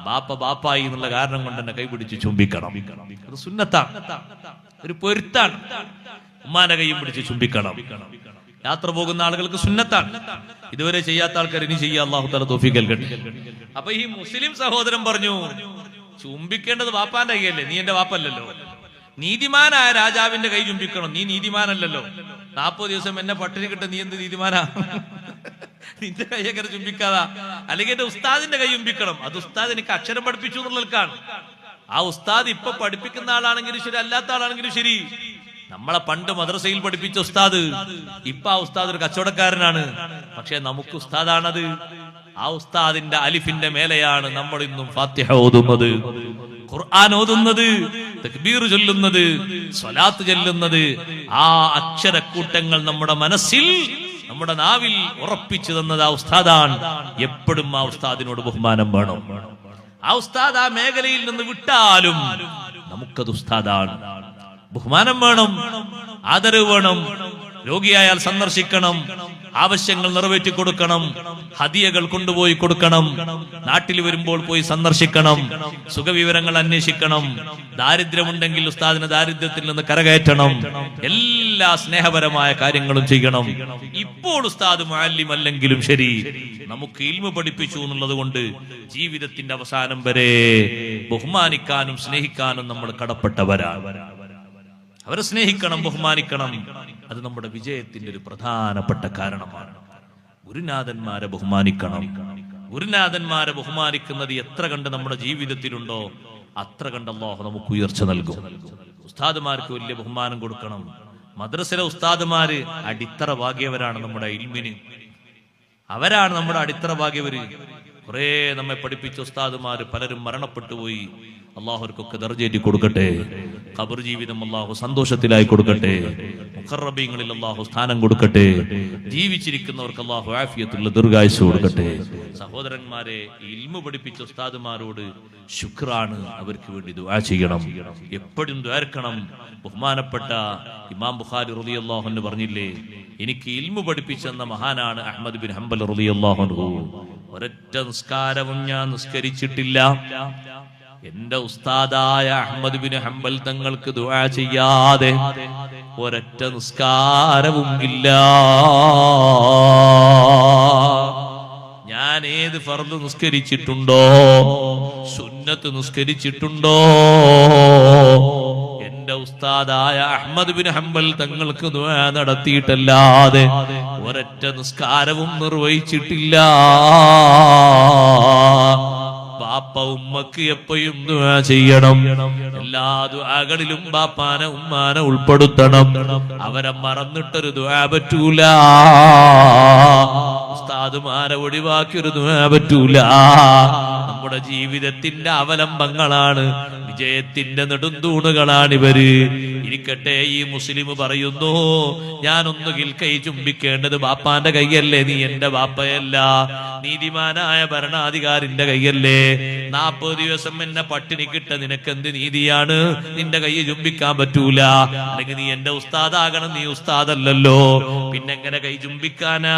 [SPEAKER 1] ബാപ്പ ബാപ്പായി എന്നുള്ള കാരണം കൊണ്ട് തന്നെ കൈപിടിച്ച് ചുംബിക്കണം. അത് സുന്നത്താണ്, ഒരു പൊരുത്താണ്. ഉമ്മാന്റെ കൈയും പിടിച്ച് ചുംബിക്കണം. യാത്ര പോകുന്ന ആളുകൾക്ക് സുന്നത്താണ്. ഇതുവരെ ചെയ്യാത്ത ആൾക്കാർ ഇനി ചെയ്യാ, അല്ലാഹു തആല തൗഫീഖ് നൽകട്ടെ. അപ്പൊ ഈ മുസ്ലിം സഹോദരൻ പറഞ്ഞു, ചുംബിക്കേണ്ടത് ബാപ്പാന്റെ കൈയല്ലേ, നീ എന്റെ ബാപ്പല്ലല്ലോ. നീതിമാനായ രാജാവിന്റെ കൈ ചുംബിക്കണം, നീ നീതിമാനല്ലല്ലോ. 40 ദിവസം എന്നെ പട്ടിണി കിട്ട, നീ എന്ത് നീതിമാനാ? നിന്റെ കൈ എങ്ങനെ ചുംബിക്കാതാ? അല്ലെങ്കിൽ എന്റെ ഉസ്താദിന്റെ കൈ ചുംബിക്കണം. അത് ഉസ്താദ് എനിക്ക് അക്ഷരം പഠിപ്പിച്ചു എന്നുള്ളതാണ്. ആ ഉസ്താദ് ഇപ്പൊ പഠിപ്പിക്കുന്ന ആളാണെങ്കിലും ശരി, അല്ലാത്ത ആളാണെങ്കിലും ശരി, നമ്മളെ പണ്ട് മദ്രസയിൽ പഠിപ്പിച്ച ഉസ്താദ് ഇപ്പൊ ആ ഉസ്താദ് ഒരു കച്ചവടക്കാരനാണ്. പക്ഷെ നമുക്ക് ഉസ്താദാണത്. ആ ഉസ്താദിന്റെ അലിഫിന്റെ മേലെയാണ് നമ്മൾ ഇന്നും ഫാത്തിഹ ഓതുന്നത്, ഖുർആൻ ഓതുന്നത്, തക്ബീർ ചൊല്ലുന്നത്, സ്വലാത്ത് ചൊല്ലുന്നത്. ആ അക്ഷരക്കൂട്ടങ്ങൾ നമ്മുടെ മനസ്സിൽ, നമ്മുടെ നാവിൽ ഉറപ്പിച്ചു തന്നത് ആ ഉസ്താദാണ്. എപ്പോഴും ആ ഉസ്താദിനോട് ബഹുമാനം വേണം. ആ ഉസ്താദ് ആ മേഖലയിൽ നിന്ന് വിട്ടാലും നമുക്കത് ഉസ്താദാണ്. ബഹുമാനം വേണം, ആദരവ് വേണം. രോഗിയായാൽ സന്ദർശിക്കണം, ആവശ്യങ്ങൾ നിറവേറ്റി കൊടുക്കണം, ഹദിയകൾ കൊണ്ടുപോയി കൊടുക്കണം, നാട്ടിൽ വരുമ്പോൾ പോയി സന്ദർശിക്കണം, സുഖവിവരങ്ങൾ അന്വേഷിക്കണം, ദാരിദ്ര്യമുണ്ടെങ്കിൽ ഉസ്താദിനെ ദാരിദ്ര്യത്തിൽ നിന്ന് കരകയറ്റണം. എല്ലാ എല്ലാ സ്നേഹപരമായ കാര്യങ്ങളും ചെയ്യണം. ഇപ്പോൾ ഉസ്താദ് മുഅല്ലിം അല്ലെങ്കിലും ശരി, നമുക്ക് ഇൽമു പഠിപ്പിച്ചു എന്നുള്ളത് കൊണ്ട് ജീവിതത്തിന്റെ അവസാനം വരെ ബഹുമാനിക്കാനും സ്നേഹിക്കാനും നമ്മൾ കടപ്പെട്ടവരാണ്. അവരെ സ്നേഹിക്കണം, ബഹുമാനിക്കണം. അത് നമ്മുടെ വിജയത്തിന്റെ ഒരു പ്രധാനപ്പെട്ട കാരണമാണ്. ഗുരുനാഥന്മാരെ ബഹുമാനിക്കണം. ഗുരുനാഥന്മാരെ ബഹുമാനിക്കുന്നത് എത്ര കണ്ട് നമ്മുടെ ജീവിതത്തിലുണ്ടോ അത്ര കണ്ട് അല്ലാഹു നമുക്ക് ഉയർച്ച നൽകും. ഉസ്താദുമാർക്ക് വലിയ ബഹുമാനം കൊടുക്കണം. മദ്രസയിലെ ഉസ്താദുമാര് അടിത്തറ ഭാഗ്യവരാണ് നമ്മുടെ ഇൽമിന്. അവരാണ് നമ്മുടെ അടിത്തറ ഭാഗ്യവര്. കുറെ നമ്മെ പഠിപ്പിച്ച ഉസ്താദുമാര് പലരും മരണപ്പെട്ടു പോയി. അള്ളാഹുർക്കൊക്കെ ദർജയേറ്റി കൊടുക്കട്ടെ. ഖബർ ജീവിതം അള്ളാഹു സന്തോഷത്തിലായി കൊടുക്കട്ടെ. മുഖറബീങ്ങളിൽ അള്ളാഹു സ്ഥാനം കൊടുക്കട്ടെ. ജീവിച്ചിരിക്കുന്നവർക്ക് അള്ളാഹു ആഫിയത്തുള്ള ദീർഘായുസ്സ് കൊടുക്കട്ടെ. സഹോദരന്മാരെ, ഇൽമു പഠിപ്പിച്ച ഉസ്താദുമാരോട് ശുക്രാണ്. അവർക്ക് വേണ്ടി ദുആ ചെയ്യണം, എപ്പോഴും ദ്വാരക്കണം. ബഹുമാനപ്പെട്ട ഇമാം ബുഖാരി റളിയല്ലാഹു അൻഹു പറഞ്ഞില്ലേ, എനിക്ക് ഇൽമു പഠിപ്പിച്ചെന്ന മഹാനാണ് അഹ്മദ് ബിൻ ഹംബൽ റളിയല്ലാഹു അൻഹു. ഒരൊറ്റ നിസ്കാരവും ഞാൻ നിസ്കരിച്ചിട്ടില്ല, എന്റെ ഉസ്താദായ അഹ്മദ് ബിൻ ഹംബൽ തങ്ങൾക്ക് ദുആ ചെയ്യാതെ ഒരൊറ്റ നിസ്കാരവും ഇല്ല. ഞാൻ ഏത് ഫർദ് നിസ്കരിച്ചിട്ടുണ്ടോ, സുന്നത്ത് നിസ്കരിച്ചിട്ടുണ്ടോ, എന്റെ ഉസ്താദായ അഹ്മദ് ബിൻ ഹംബൽ തങ്ങൾക്ക് ദുആ നടത്തിയിട്ടല്ലാതെ ഒരൊറ്റ നിസ്കാരവും നിർവഹിച്ചിട്ടില്ല. ബാപ്പ ഉമ്മക്ക് എപ്പോഴും ദുആ ചെയ്യണം. എല്ലാ ദുആകളിലും ബാപ്പാനെ ഉമ്മാനെ ഉൾപ്പെടുത്തണം. അവരെ മറന്നിട്ടൊരു ദുആ പറ്റൂല. ഉസ്താദുമാരെ ഒഴിവാക്കിയൊരു ദുആ പറ്റൂല. നമ്മുടെ ജീവിതത്തിന്റെ അവലംബങ്ങളാണ്, വിജയത്തിന്റെ നെടുന്തൂണുകളാണ് ഇവര്. ഇരിക്കട്ടെ, ഈ മുസ്ലിം പറയുന്നു, ഞാനൊന്നുകിൽ കൈ ചുംബിക്കേണ്ടത് ബാപ്പാന്റെ കൈയല്ലേ, നീ എന്റെ ബാപ്പയല്ല, നീതിമാനായ ഭരണാധികാരിന്റെ കൈയല്ലേ. 40 ദിവസം എന്നെ പട്ടിണി കിട്ട നിനക്കെന്ത് നീതിയാണ്? നിന്റെ കൈ ചുംബിക്കാൻ പറ്റൂല. അല്ലെങ്കിൽ നീ എന്റെ ഉസ്താദാകണം, നീ ഉസ്താദല്ലല്ലോ, പിന്നെങ്ങനെ കൈ ചുംബിക്കാനാ?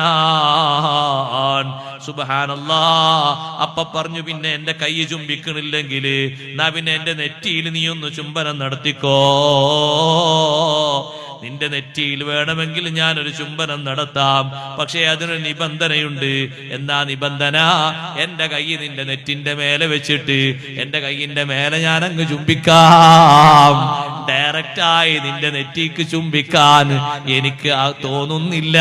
[SPEAKER 1] സുബ്ഹാനല്ലാഹ്. അപ്പ പറഞ്ഞു, പിന്നെ എന്റെ കൈ ചുംബിക്കണില്ലെങ്കിൽ എന്നാ പിന്നെ എന്റെ നെറ്റിയിൽ നീ ഒന്ന് ചുംബനം നടത്തിക്കോ. നിന്റെ നെറ്റിയിൽ വേണമെങ്കിൽ ഞാനൊരു ചുംബനം നടത്താം, പക്ഷേ അതിനൊരു നിബന്ധനയുണ്ട്. എന്താ നിബന്ധന? എന്റെ കൈ നിന്റെ നെറ്റിന്റെ മേലെ വെച്ചിട്ട് എന്റെ കൈയിന്റെ മേലെ ഞാൻ അങ്ങ് ചുംബിക്കാം. ഡയറക്റ്റായി നിന്റെ നെറ്റിക്ക് ചുംബിക്കാൻ എനിക്ക് തോന്നുന്നില്ല.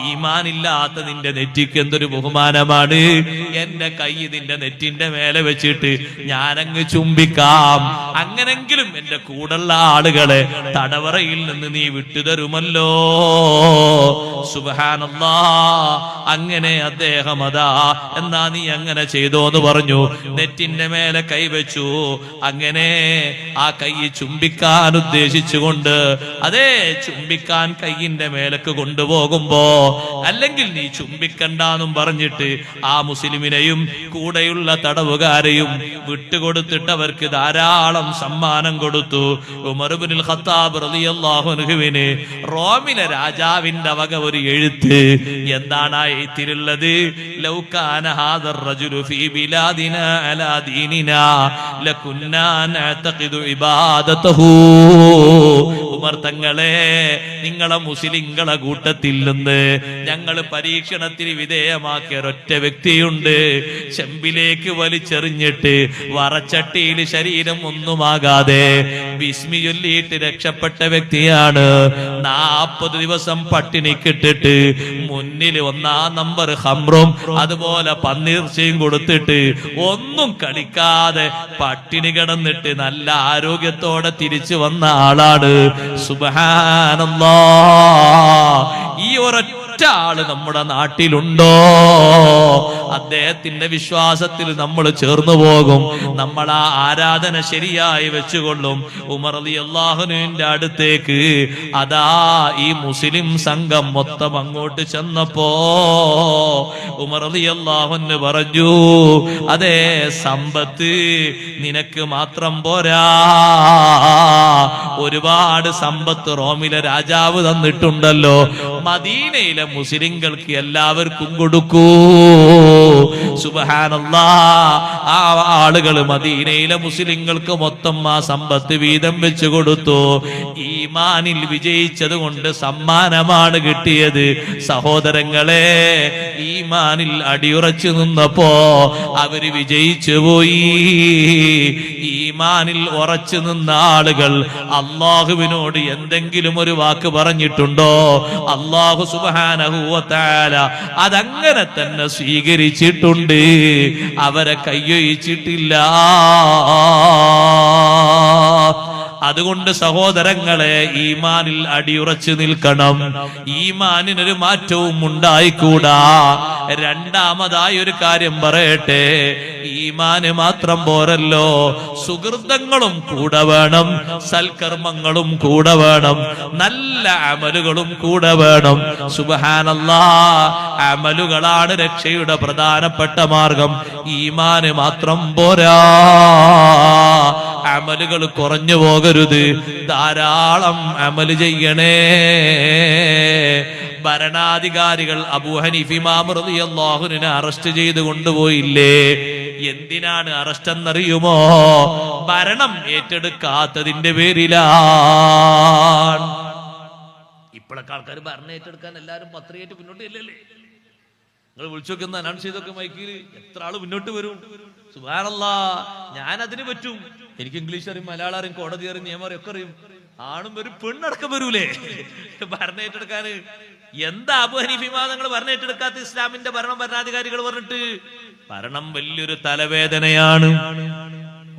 [SPEAKER 1] ഈമാനില്ലാത്ത നിന്റെ നെറ്റിക്ക് എന്തൊരു ബഹുമാനമാണ്. എന്റെ കൈ നിന്റെ നെറ്റിന്റെ മേലെ വെച്ചിട്ട് ഞാനങ്ങ് ചുംബിക്കാം. അങ്ങനെങ്കിലും എന്റെ കൂടുള്ള ആളുകളെ തടവറയിൽ നിന്ന് നീ വിട്ടുതരുമല്ലോ. സുബ്ഹാനല്ലാഹ്. അങ്ങനെ അദ്ദേഹം അതാ എന്നാ നീ അങ്ങനെ ചെയ്തോന്ന് പറഞ്ഞു. നെറ്റിന്റെ മേലെ കൈവച്ചു. അങ്ങനെ ആ കൈ ചുംബിക്കാൻ ഉദ്ദേശിച്ചുകൊണ്ട്, അതേ ചുംബിക്കാൻ കൈയിന്റെ മേലേക്ക് കൊണ്ടുപോകുമ്പോ, അല്ലെങ്കിൽ നീ ചുംബിക്കണ്ടെന്നും പറഞ്ഞിട്ട് ആ മുസ്ലിമിനെയും കൂടെയുള്ള തടവുകാരെയും വിട്ടുകൊടുത്തിട്ട് അവർക്ക് ധാരാളം സമ്മാനം കൊടുത്തു. ഉമർ ഇബ്നുൽ ഖത്താബ് റളിയല്ലാഹു അൻഹുവിന് റോമിലെ രാജാവിന്റെ വക ഒരു എഴുത്ത്. എന്താണ് ആ എഴുത്തിലുള്ളത്? ലൗ കാന ഹാദർ റജുലു ഫീ ബിലാദിനാ അലാ ദീനിനാ ലകുന്നാ നഅതഖിദു ഇബാദതഹു. ഉമർ തങ്ങളെ, നിങ്ങളെ മുസ്ലിങ്ങളെ കൂട്ടത്തിൽ നിന്ന് ഞങ്ങൾ പരീക്ഷണത്തിന് വിധേയമാക്കിയ ഒരൊറ്റ വ്യക്തിയുണ്ട്. ചെമ്പിലേക്ക് വലിച്ചെറിഞ്ഞിട്ട് വറച്ചട്ടിയിൽ ശരീരം ഒന്നുമാകാതെ ബിസ്മി ചൊല്ലിയിട്ട് രക്ഷപ്പെട്ട വ്യക്തിയാണ്. 40 ദിവസം പട്ടിണിക്കിട്ടിട്ട് മുന്നിൽ 1-ാം നമ്പർ ഹംറും അതുപോലെ പന്നീർച്ചയും കൊടുത്തിട്ട് ഒന്നും കളിക്കാതെ പട്ടിണി കിടന്നിട്ട് നല്ല ആരോഗ്യത്തോടെ തിരിച്ചു വന്ന ആളാണ്. സുബ്ഹാനല്ലാഹ്. ഈ ഒരൊറ്റ ആള് നമ്മുടെ നാട്ടിലുണ്ടോ? അദ്ദേഹത്തിന്റെ വിശ്വാസത്തിൽ നമ്മൾ ചേർന്നു പോകും. നമ്മൾ ആ ആരാധന ശരിയായി വെച്ചുകൊള്ളും. ഉമർ റളിയല്ലാഹുവിന്റെ അടുത്തേക്ക് അതാ ഈ മുസ്ലിം സംഘം മൊത്തം അങ്ങോട്ട് ചെന്നപ്പോ ഉമർ റളിയല്ലാഹു പറഞ്ഞു, അതേ സമ്പത്ത് നിനക്ക് മാത്രം പോരാ, ഒരുപാട് സമ്പത്ത് റോമിലെ രാജാവ് തന്നിട്ടുണ്ടല്ലോ, മദീനയിലെ മുസ്ലിങ്ങൾക്ക് എല്ലാവർക്കും കൊടുക്കൂ. സുബ്ഹാനല്ലാഹ്. ആ ആളുകൾ മദീനയിലെ മുസ്ലിങ്ങൾക്ക് മൊത്തം ആ സമ്പത്ത് വീതം വെച്ചു കൊടുത്തു. ഈമാനിൽ വിജയിച്ചത് കൊണ്ട് സമ്മാനമാണ് കിട്ടിയത്. സഹോദരങ്ങളെ, ഈമാനിൽ അടിയുറച്ചു നിന്നപ്പോ അവര് വിജയിച്ചു പോയി. ഈമാനിൽ ഉറച്ചു നിന്ന ആളുകൾ അള്ളാഹുവിനോട് എന്തെങ്കിലും ഒരു വാക്ക് പറഞ്ഞിട്ടുണ്ടോ? അള്ളാഹു സുബ്ഹാനഹു വ തആല അതങ്ങനെ തന്നെ സ്വീകരിച്ചിട്ടുണ്ട്. അവരെ കയ്യൊഴിച്ചിട്ടില്ല. അതുകൊണ്ട് സഹോദരങ്ങളെ, ഈമാനിൽ അടിയുറച്ചു നിൽക്കണം. ഈമാനിനൊരു മാറ്റവും ഉണ്ടായിക്കൂടാ. രണ്ടാമതായി ഒരു കാര്യം പറയട്ടെ, ഈമാന് മാത്രം പോരല്ലോ, സുഹൃതങ്ങളും കൂടെ വേണം, സൽക്കർമ്മങ്ങളും കൂടെ വേണം, നല്ല അമലുകളും കൂടെ വേണം. സുബ്ഹാനല്ലാഹ്, അമലുകളാണ് രക്ഷയുടെ പ്രധാനപ്പെട്ട മാർഗം. ഈമാന് മാത്രം പോരാ. അമലുകൾ കുറഞ്ഞു പോകരുത്. ധാരാളം അമല് ചെയ്യണേ. ഭരണാധികാരികൾ അബൂ ഹനീഫ ഇമാം റളിയല്ലാഹു അൻഹു അറസ്റ്റ് ചെയ്ത് കൊണ്ടുപോയില്ലേ? എന്തിനാണ് അറസ്റ്റ് എന്നറിയുമോ? ഭരണം ഏറ്റെടുക്കാത്തതിന്റെ പേരിലാണ്. ഇപ്പോഴൊക്കെ ആൾക്കാർ ഭരണം ഏറ്റെടുക്കാൻ എല്ലാവരും പത്രികയായിട്ട് മുന്നോട്ട് ഇല്ലല്ലേ? നിങ്ങൾ വിളിച്ചു നോക്കുന്ന അനൗൺസ് ചെയ്തൊക്കെ മൈക്കിൽ എത്ര ആള് മുന്നോട്ട് വരും? സുബ്ഹാനല്ലാഹ്, ഞാൻ അതിന് പറ്റും. എനിക്ക് ഇംഗ്ലീഷ് അറിയും, മലയാളം അറിയും, കോടതി അറിയും, നിയമം അറിയും, ഒക്കെ അറിയും. ആണും വരും, പെണ്ണടക്കം വരൂലേ ഭരണം ഏറ്റെടുക്കാന്? എന്താ അബൂ ഹനീഫ ഇമാം തങ്ങൾ ഭരണം ഏറ്റെടുക്കാത്ത? ഇസ്ലാമിന്റെ ഭരണാധികാരികൾ പറഞ്ഞിട്ട് ഭരണം വലിയൊരു തലവേദനയാണ്.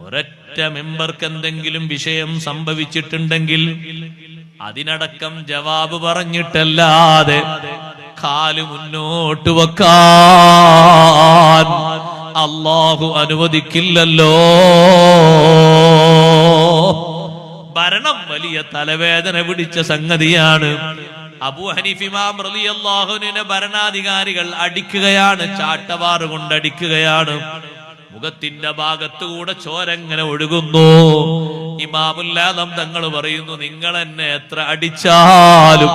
[SPEAKER 1] ഒരൊറ്റ മെമ്പർക്ക് എന്തെങ്കിലും വിഷയം സംഭവിച്ചിട്ടുണ്ടെങ്കിൽ അതിനടക്കം ജവാബ് പറഞ്ഞിട്ടല്ലാതെ കാല് മുന്നോട്ട് വെക്കാൻ അല്ലാഹു അനുവദിക്കില്ലല്ലോ. ഭരണം വലിയ തലവേദന പിടിച്ച സംഗതിയാണ്. അബൂ ഹനീഫ ഇമാം റളിയല്ലാഹു അൻഹുവിനെ ഭരണാധികാരികൾ അടിക്കുകയാണ്, ചാട്ടവാറ് കൊണ്ട് അടിക്കുകയാണ്. മുഖത്തിന്റെ ഭാഗത്തുകൂടെ ചോരങ്ങനെ ഒഴുകുന്നു. ഇമാമുൽ ആദം തങ്ങൾ പറയുന്നു, നിങ്ങൾ എന്നെ എത്ര അടിച്ചാലും,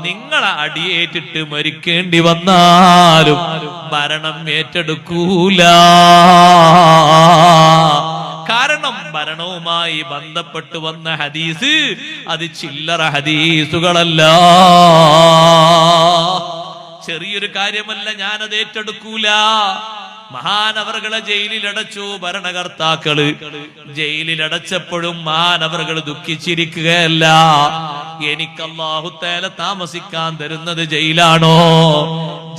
[SPEAKER 1] നിങ്ങളെ അടിയേറ്റിട്ട് മരിക്കേണ്ടി വന്നാലും ഭരണം ഏറ്റെടുക്കൂല. കാരണം ഭരണവുമായി ബന്ധപ്പെട്ട് വന്ന ഹദീസ് അത് ചില്ലറ ഹദീസുകളല്ല. ചെറിയൊരു കാര്യമല്ല, ഞാനത് ഏറ്റെടുക്കൂല. മഹാനവറുകളെ ജയിലിലടച്ചു ഭരണകർത്താക്കള്. ജയിലിലടച്ചപ്പോഴും മഹാനവറുകൾ ദുഃഖിച്ചിരിക്കുകയല്ല. എനിക്ക് അല്ലാഹു തആല താമസിക്കാൻ തരുന്നത് ജയിലാണോ?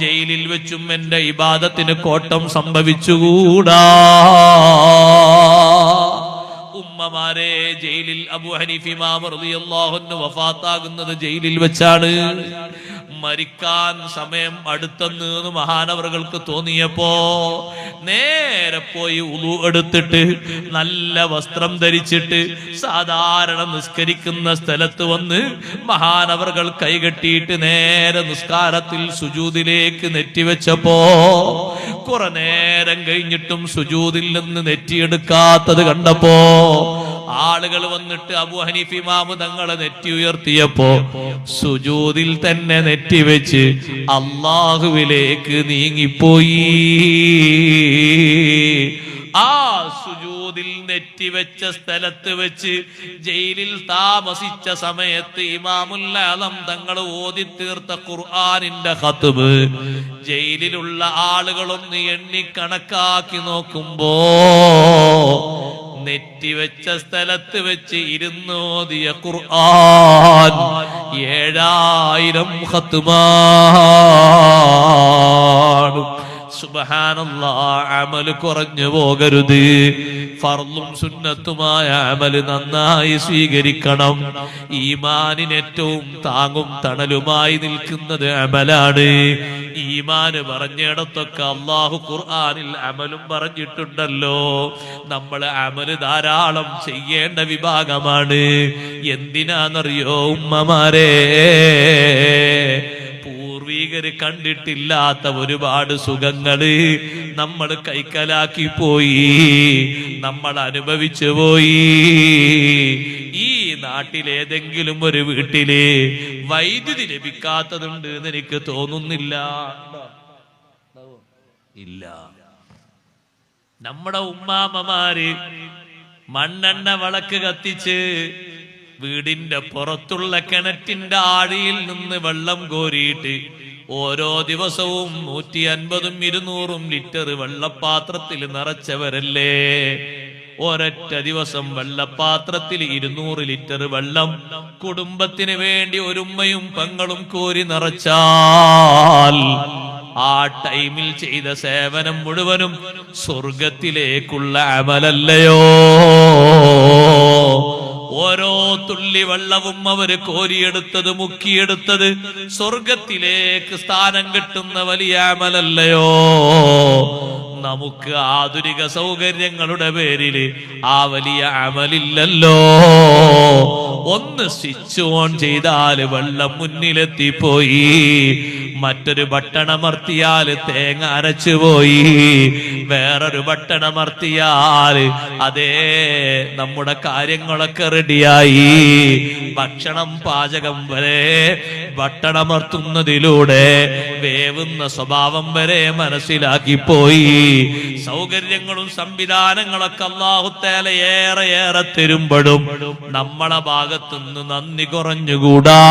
[SPEAKER 1] ജയിലിൽ വെച്ചും എന്റെ ഇബാദത്തിന് കോട്ടം സംഭവിച്ചുകൂടാ. ഉമ്മമാരെ, ജയിലിൽ അബൂ ഹനീഫ ഇമാം റളിയല്ലാഹു അൻഹു വഫാത്താകുന്നത് ജയിലിൽ വെച്ചാണ്. മരിക്കാൻ സമയം അടുത്തെന്ന് മഹാനവറുകൾക്ക് തോന്നിയപ്പോ നേരെ പോയി ഉളു എടുത്തിട്ട് നല്ല വസ്ത്രം ധരിച്ചിട്ട് സാധാരണ നിസ്കരിക്കുന്ന സ്ഥലത്ത് വന്ന് മഹാനവറുകൾ കൈകെട്ടിയിട്ട് നേരെ നിസ്കാരത്തിൽ സുജൂദിലേക്ക് നെറ്റിവെച്ചപ്പോ കുറെ നേരം കഴിഞ്ഞിട്ടും സുജൂദിൽ നിന്ന് നെറ്റിയെടുക്കാത്തത് കണ്ടപ്പോ ആളുകൾ വന്നിട്ട് അബൂ ഹനീഫ ഇമാം തങ്ങളെ നെറ്റി ഉയർത്തിയപ്പോ സുജൂദിൽ തന്നെ നെറ്റിവെച്ച് അല്ലാഹുവിലേക്ക് നീങ്ങിപ്പോയി. ആ സുജൂദിൽ നെറ്റിവെച്ച സ്ഥലത്ത് വെച്ച് ജയിലിൽ താമസിച്ച സമയത്ത് ഇമാമുൽ ആദം തങ്ങൾ ഓതി തീർത്ത ഖുർആനിന്റെ ഖത്ബ് ജയിലിലുള്ള ആളുകളൊന്ന് എണ്ണി കണക്കാക്കി നോക്കുമ്പോ നെറ്റിവെച്ച സ്ഥലത്ത് വെച്ച് ഇരുന്നോദിയ ഖുർആൻ 7000 ഖത്മാണ്. സുബ്ഹാനല്ലാഹ്, അമല് കുറഞ്ഞു പോകരുത്. ഫർളും സുന്നത്തുമായ അമല് നന്നായി സ്വീകരിക്കണം. ഈമാനിന് ഏറ്റവും താങ്ങും തണലുമായി നിൽക്കുന്നത് അമലാണ്. ഈമാന് പറഞ്ഞിടത്തൊക്കെ അല്ലാഹു ഖുർആനിൽ അമലും പറഞ്ഞിട്ടുണ്ടല്ലോ. നമ്മൾ അമല് ധാരാളം ചെയ്യേണ്ട വിഭാഗമാണ്. എന്തിനാന്നറിയോ ഉമ്മമാരെ? പൂർവീകര് കണ്ടിട്ടില്ലാത്ത ഒരുപാട് സുഖങ്ങള് നമ്മൾ കൈക്കലാക്കി പോയി, നമ്മൾ അനുഭവിച്ചു പോയി. ഈ നാട്ടിലേതെങ്കിലും ഒരു വീട്ടില് വൈദ്യുതി ലഭിക്കാത്തതുണ്ട് എന്ന് എനിക്ക് തോന്നുന്നില്ല. ഇല്ല. നമ്മുടെ ഉമ്മാമ്മമാര് മണ്ണെണ്ണ വിളക്ക് കത്തിച്ച് വീടിന്റെ പുറത്തുള്ള കിണറ്റിന്റെ ആഴിയിൽ നിന്ന് വെള്ളം കോരിയിട്ട് ഓരോ ദിവസവും 150 200 ലിറ്റർ വെള്ളപ്പാത്രത്തിൽ നിറച്ചവരല്ലേ? ഒരൊറ്റ ദിവസം വെള്ളപ്പാത്രത്തിൽ 200 ലിറ്റർ വെള്ളം കുടുംബത്തിന് വേണ്ടി ഒരു ഉമ്മയും പെങ്ങളും കോരി നിറച്ചാൽ ആ ടൈമിൽ ചെയ്ത സേവനം മുഴുവനും സ്വർഗത്തിലേക്കുള്ള അമലല്ലയോ? ഓരോ തുള്ളി വെള്ളവും അവര് കോരിയെടുത്തത് മുക്കിയെടുത്തത് സ്വർഗത്തിലേക്ക് സ്ഥാനം കിട്ടുന്ന വലിയ അമലല്ലയോ? നമുക്ക് ആധുനിക സൗകര്യങ്ങളുടെ പേരില് ആ വലിയ അമലില്ലല്ലോ. ഒന്ന് സ്വിച്ച് ഓൺ ചെയ്താൽ വെള്ളം മുന്നിലെത്തിപ്പോയി, മറ്റൊരു ബട്ടണമർത്തിയാൽ തേങ്ങ അരച്ചുപോയി, വേറൊരു ബട്ടണമർത്തിയാൽ അതേ നമ്മുടെ കാര്യങ്ങളൊക്കെ റെഡിയായി. ഭക്ഷണം പാചകം വരെ ബട്ടണമർത്തുന്നതിലൂടെ വേവുന്ന സ്വഭാവം വരെ മനസ്സിലാക്കിപ്പോയി. സൗകര്യങ്ങളും സംവിധാനങ്ങളൊക്കെ അല്ലാഹു തആല ഏറെ തരുമ്പോഴും നമ്മളെ ഭാഗത്തുനിന്ന് നന്ദി കുറഞ്ഞുകൂടാ.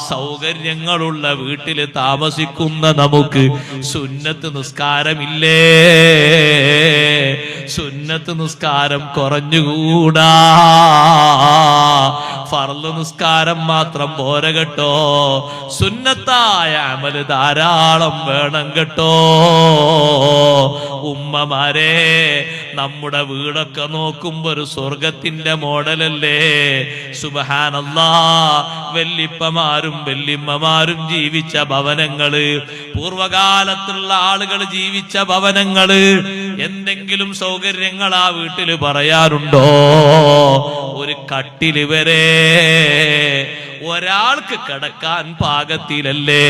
[SPEAKER 1] സൗകര്യങ്ങളുള്ള വീട്ടിൽ താമസിക്കുന്ന നമുക്ക് സുന്നത്ത് നിസ്കാരമില്ലേ? സുന്നത്ത് നിസ്കാരം കുറഞ്ഞുകൂടാ. ഫർള് നിസ്കാരം മാത്രം പോര കേട്ടോ, സുന്നത്തായ അമല് ധാരാളം വേണം കേട്ടോ. ഉമ്മമാരെ, നമ്മുടെ വീടൊക്കെ നോക്കുമ്പോ ഒരു സ്വർഗത്തിന്റെ മോഡലല്ലേ? സുബ്ഹാനല്ലാഹ്. വല്ലിപ്പമാരും വല്ലിമ്മമാരും ജീവിച്ച ഭവനങ്ങള്, പൂർവകാലത്തുള്ള ആളുകൾ ജീവിച്ച ഭവനങ്ങള്, എന്തെങ്കിലും സൗകര്യങ്ങൾ ആ വീട്ടില് പറയാറുണ്ടോ? ഒരു കട്ടില് വരെ ഒരാൾക്ക് കിടക്കാൻ പാകത്തിലല്ലേ?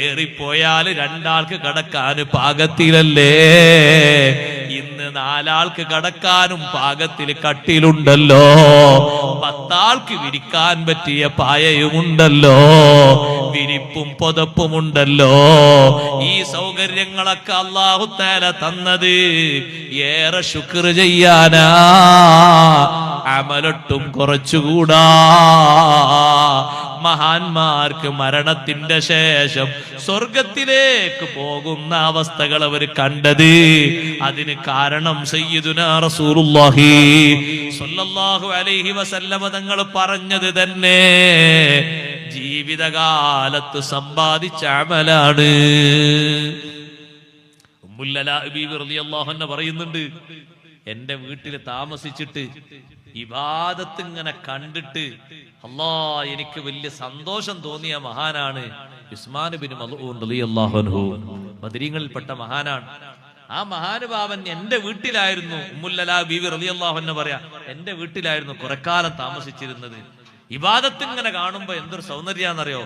[SPEAKER 1] ഏറിപ്പോയാൽ 2 ആൾക്ക് കിടക്കാൻ പാകത്തിലല്ലേ? ഇന്ന് 4 ആൾക്ക് കിടക്കാനും പാകത്തിൽ കട്ടിലുണ്ടല്ലോ. 10 ആൾക്ക് വിരിക്കാൻ പറ്റിയ പായയുമുണ്ടല്ലോ, വിരിപ്പും പുതപ്പുമുണ്ടല്ലോ. ഈ സൗകര്യങ്ങളൊക്കെ അല്ലാഹു തആല തന്നത് ഏറെ ശുക്ർ ചെയ്യാനാ. അമലൊട്ടും കുറച്ചുകൂടാ. മഹാന്മാർക്ക് മരണത്തിന്റെ ശേഷം സ്വർഗത്തിലേക്ക് പോകുന്ന അവസ്ഥകൾ അവർ കണ്ടത്. അതിന് കാരണം സയ്യിദുനാ റസൂലുള്ളാഹി സ്വല്ലല്ലാഹു അലൈഹി വസല്ലമ തങ്ങൾ പറഞ്ഞത് തന്നെ ജീവിതകാലത്ത് സമ്പാദിച്ച അമലാണ്. ഉമ്മുൽ അലാ ബീവി റളിയല്ലാഹു അൻഹ പറയുന്നുണ്ട്, എന്റെ വീട്ടിൽ താമസിച്ചിട്ട് ഇബാദത്ത് ഇങ്ങനെ കണ്ടിട്ട് എനിക്ക് വലിയ സന്തോഷം തോന്നിയ മഹാനാണ് ഉസ്മാൻ ബിൻ മൽഊൻ റളിയല്ലാഹു അൻഹു. ബദരീങ്ങളിൽപ്പെട്ട മഹാനാണ്. ആ മഹാനുഭാവൻ എന്റെ വീട്ടിലായിരുന്നു. ഉമ്മുൽ അലാ ബീവി റളിയല്ലാഹു അൻഹ പറയാ, എന്റെ വീട്ടിലായിരുന്നു കുറെക്കാലം താമസിച്ചിരുന്നത്. ഇബാദത്ത് ഇങ്ങനെ കാണുമ്പോ എന്തൊരു സൗന്ദര്യാന്നറിയോ?